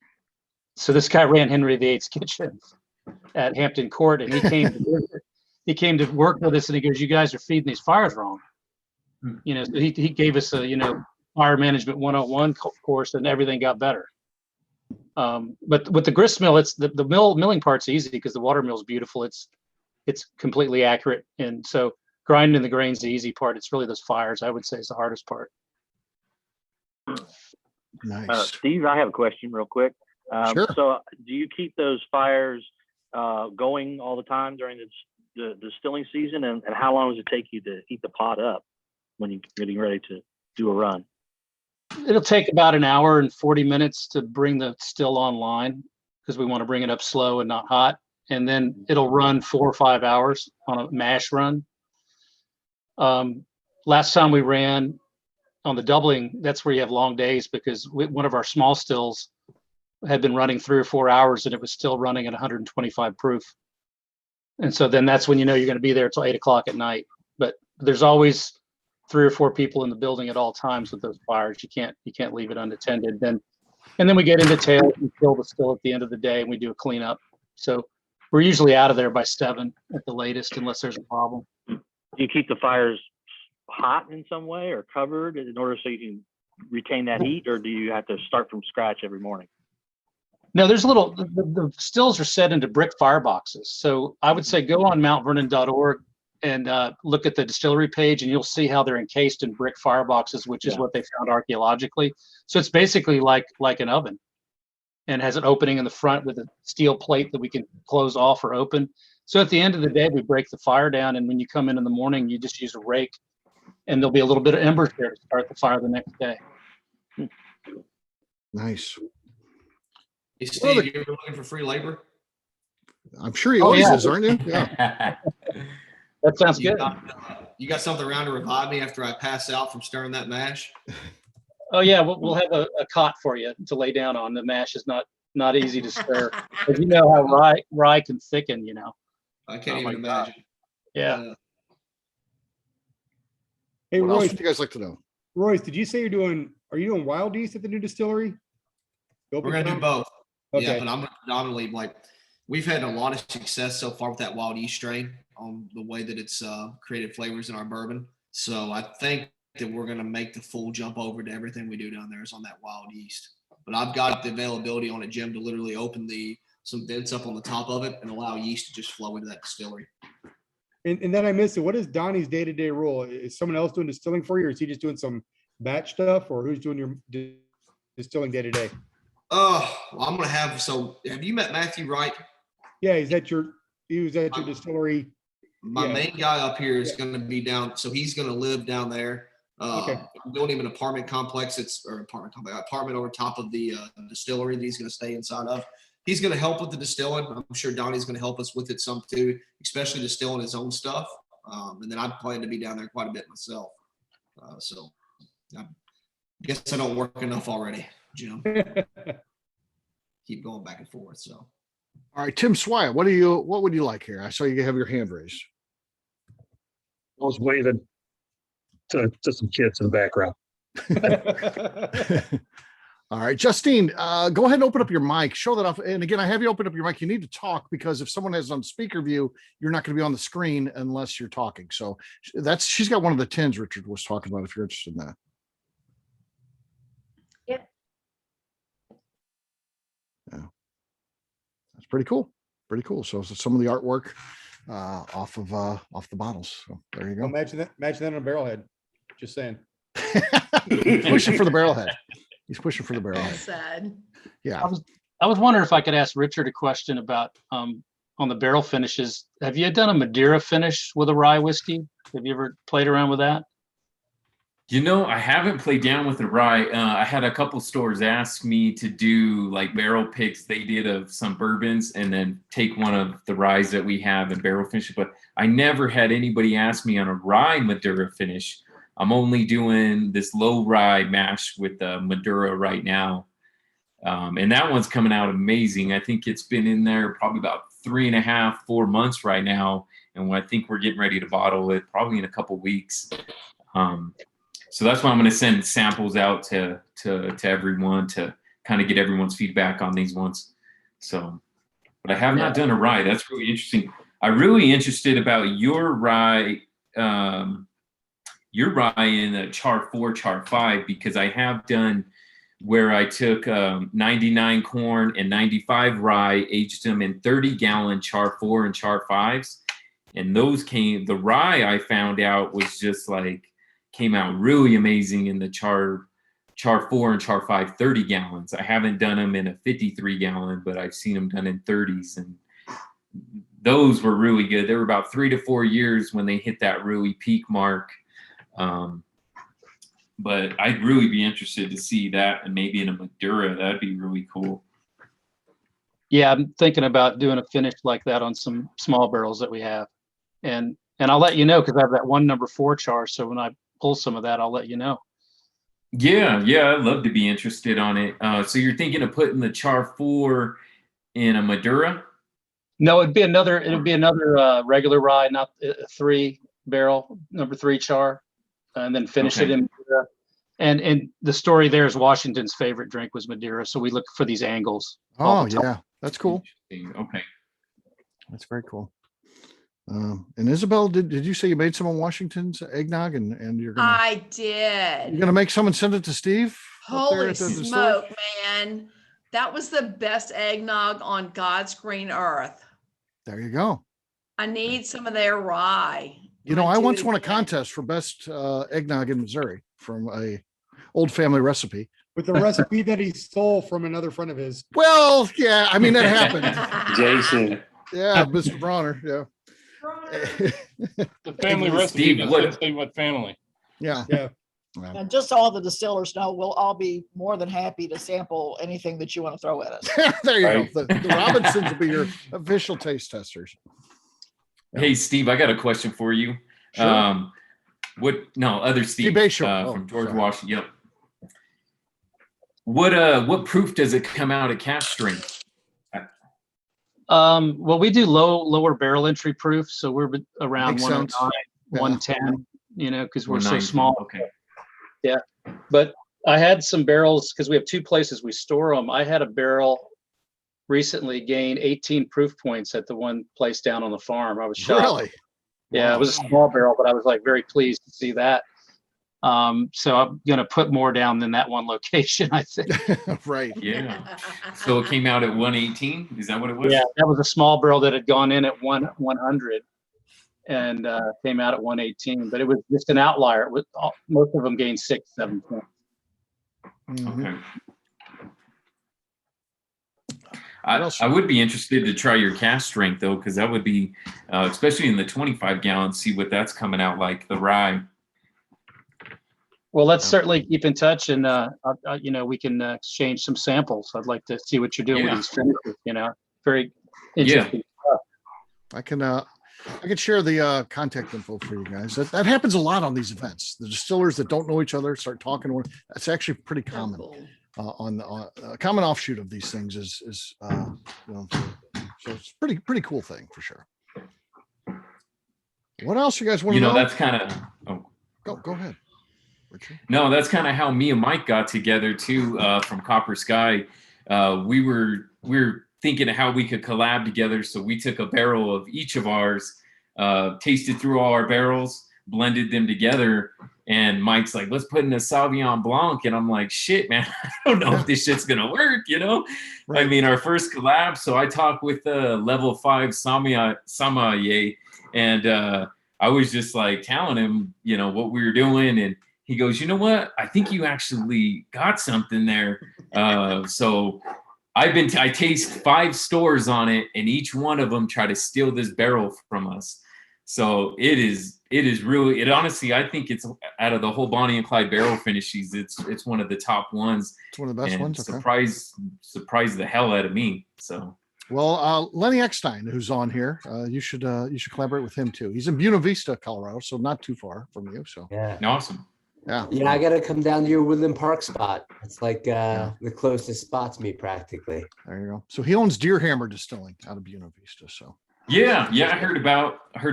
so this guy ran Henry VIII's kitchen at Hampton Court, and he came to work with us, and he goes, "You guys are feeding these fires wrong." So he gave us a, fire management 101 course, and everything got better. But with the gristmill, it's the milling part's easy because the water mill's beautiful. It's completely accurate. And so grinding the grain's the easy part. It's really those fires, I would say, is the hardest part. Nice. Steve, I have a question real quick. Sure. So do you keep those fires going all the time during the distilling season, and how long does it take you to heat the pot up when you're getting ready to do a run? It'll take about an hour and 40 minutes to bring the still online because we want to bring it up slow and not hot. And then it'll run 4 or 5 hours on a mash run. Last time we ran on the doubling, that's where you have long days because one of our small stills had been running 3 or 4 hours and it was still running at 125 proof. And so then that's when you know you're going to be there till 8 o'clock at night. But there's always 3 or 4 people in the building at all times with those fires. You can't leave it unattended. And then we get into tails and fill the still at the end of the day and we do a cleanup. So we're usually out of there by 7 at the latest, unless there's a problem. Do you keep the fires hot in some way or covered in order so you can retain that heat, or do you have to start from scratch every morning? No, there's the stills are set into brick fireboxes. So I would say go on mountvernon.org and look at the distillery page and you'll see how they're encased in brick fireboxes, which is what they found archaeologically. So it's basically like an oven and has an opening in the front with a steel plate that we can close off or open. So at the end of the day, we break the fire down. And when you come in the morning, you just use a rake and there'll be a little bit of embers there to start the fire the next day. Nice. Hey, Steve, you ever looking for free labor? I'm sure he always is, aren't you? Yeah. That sounds good. You got something around to revive me after I pass out from stirring that mash? Oh yeah, we'll have a cot for you to lay down on. The mash is not easy to stir. But you know how rye can thicken, I can't even imagine. Yeah. Hey, What else Royce, would you guys like to know? Royce, did you say are you doing wild yeast at the new distillery? We're going to do both. Okay. Yeah, but I'm predominantly we've had a lot of success so far with that wild yeast strain on the way that it's created flavors in our bourbon. So I think that we're going to make the full jump over to everything we do down there is on that wild yeast. But I've got the availability on a Jim to literally open some vents up on the top of it and allow yeast to just flow into that distillery. And then I missed it. What is Donnie's day-to-day role? Is someone else doing distilling for you, or is he just doing some batch stuff, or who's doing your distilling day-to-day? Well, I'm going to have you met Matthew Wright? Yeah, he was at your distillery. My main guy up here is going to be down, so he's going to live down there. Okay. I'm building him an apartment complex. Apartment over top of the distillery that he's going to stay inside of. He's going to help with the distilling. I'm sure Donnie's going to help us with it some too, especially distilling his own stuff. And then I plan to be down there quite a bit myself. So I guess I don't work enough already, Jim. Keep going back and forth. So. All right, Tim Swyatt, what would you like here? I saw you have your hand raised. I was waving to some kids in the background. All right, Justine, go ahead and open up your mic. Show that off. And again, I have you open up your mic. You need to talk because if someone has it on speaker view, you're not going to be on the screen unless you're talking. So she's got one of the tins Richard was talking about if you're interested in that. Yeah. Yeah. That's pretty cool. Pretty cool. So some of the artwork off the bottles. So there you go. Imagine that on a barrelhead. Just saying. Pushing for the barrelhead. He's pushing for the barrelhead. Sad. Yeah. I was wondering if I could ask Richard a question about on the barrel finishes. Have you done a Madeira finish with a rye whiskey? Have you ever played around with that? I haven't played down with the rye. I had a couple stores ask me to do like barrel picks they did of some bourbons and then take one of the ryes that we have and barrel finish it. But I never had anybody ask me on a rye Madeira finish. I'm only doing this low rye mash with Madeira right now. And that one's coming out amazing. I think it's been in there probably about 3.5, 4 months right now. And I think we're getting ready to bottle it probably in a couple weeks. So that's why I'm going to send samples out to everyone to kind of get everyone's feedback on these ones. So, but I have not done a rye. That's really interesting. I'm really interested about your rye in the char 4, char 5, because I have done where I took 99 corn and 95 rye, aged them in 30-gallon char 4 and char 5s. And the rye I found out was just came out really amazing in the char 4 and char 5 30 gallons. I haven't done them in a 53 gallon, but I've seen them done in 30s, and those were really good. They were about 3 to 4 years when they hit that really peak mark. But I'd really be interested to see that, and maybe in a Madura. That'd be really cool. Yeah, I'm thinking about doing a finish like that on some small barrels that we have. And I'll let you know, because I have that one number 4 char. So when I pull some of that, I'll let you know. Yeah, I'd love to be interested on it. So you're thinking of putting the char 4 in a Madura? No, it'd be another regular rye, not a 3 barrel, number 3 char, and then finish it in Madura. And the story there is Washington's favorite drink was Madeira. So we look for these angles. Oh, yeah. That's cool. Okay. That's very cool. And Isabel, did you say you made some of Washington's eggnog and you're gonna? I did. You're gonna make some and send it to Steve? Holy smoke, man. That was the best eggnog on God's green earth. There you go. I need some of their rye. You know, I once won a contest for best eggnog in Missouri from a old family recipe. With the recipe that he stole from another friend of his. Well, yeah, I mean, that happened. Jason. Yeah, Mr. Bronner. Yeah. The family recipe doesn't say what family. Yeah. Yeah. And just so all the distillers know, we'll all be more than happy to sample anything that you want to throw at us. There you go. The Robinsons will be your official taste testers. Hey, Steve, I got a question for you. Sure. Other Steve Bayshore. from George Washington. Yep. What proof does it come out at cask strength? Well, we do lower barrel entry proof, so we're around Makes 109, sense. 110, because we're so 190. small. Okay. Yeah, but I had some barrels, because we have 2 places we store them. I had a barrel recently gain 18 proof points at the one place down on the farm. I was shocked. Really? Yeah, it was a small barrel, but I was like very pleased to see that. So I'm going to put more down than that one location, I think. Right. Yeah. So it came out at 118. Is that what it was? Yeah, that was a small barrel that had gone in at 100 and came out at 118, but it was just an outlier. Most of them gained 6, 7 points. Mhm. Okay. I would be interested to try your cask strength though, because that would be, especially in the 25 gallons, see what that's coming out like, the rye. Well, let's certainly keep in touch, and we can exchange some samples. I'd like to see what you're doing with these finishes. Very interesting stuff. I can share the contact info for you guys. That happens a lot on these events. The distillers that don't know each other start talking. That's actually pretty common. On a common offshoot of these things is so it's pretty cool thing for sure. What else you guys want to know? That's kind of go ahead, Richard. No, that's kind of how me and Mike got together too, from Copper Sky. We were thinking of how we could collab together, so we took a barrel of each of ours, tasted through all our barrels, blended them together, and Mike's like, let's put in a Sauvignon Blanc, and I'm like, shit, man, I don't know if this shit's gonna work, Right. I mean, our first collab, so I talked with level 5 sommelier, and I was just like telling him, what we were doing, and he goes, you know what? I think you actually got something there. So I taste 5 stores on it, and each one of them try to steal this barrel from us. So it is really, honestly, I think it's out of the whole Bonnie and Clyde barrel finishes, it's one of the top ones. It's one of the best ones. Surprised the hell out of me. So. Well, Lenny Eckstein, who's on here, you should collaborate with him too. He's in Buena Vista, Colorado, so not too far from you. So yeah, awesome. Yeah, I gotta come down to your Woodland Park spot. It's like the closest spot to me, practically. There you go. So he owns Deer Hammer Distilling out of Buena Vista. So yeah, I heard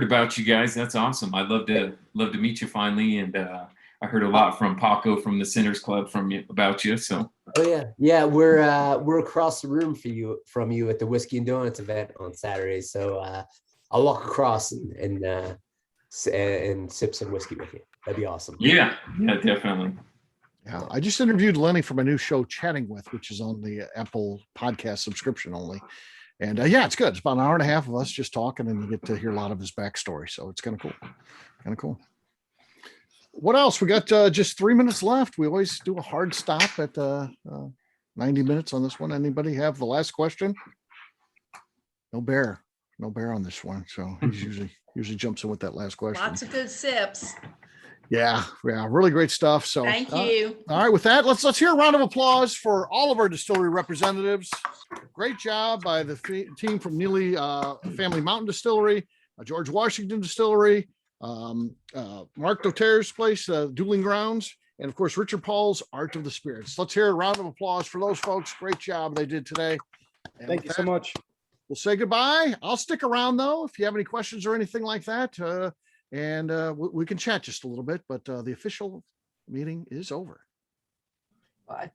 about you guys. That's awesome. I'd love to meet you finally, and I heard a lot from Paco from the Sinners Club about you. So yeah, we're across the room from you at the Whiskey and Donuts event on Saturday. So I'll walk across and sip some whiskey with you. That'd be awesome. Yeah, definitely. Yeah, I just interviewed Lenny for my new show, Chatting With, which is on the Apple Podcast subscription only. And it's good. It's about an hour and a half of us just talking, and you get to hear a lot of his backstory. So it's kind of cool. What else? We got just 3 minutes left. We always do a hard stop at 90 minutes on this one. Anybody have the last question? No bear. no bear on this one. So he's usually jumps in with that last question. Lots of good sips. Yeah, really great stuff. So Thank you. All right, with that, let's hear a round of applause for all of our distillery representatives. Great job by the team from Neely Family Mountain Distillery, George Washington Distillery, Marc Dottore's place, Dueling Grounds, and of course Richard Paul's Art of the Spirits. Let's hear a round of applause for those folks. Great job they did today. And Thank you so much. We'll say goodbye. I'll stick around though if you have any questions or anything like that. And we can chat just a little bit, but the official meeting is over. Bye.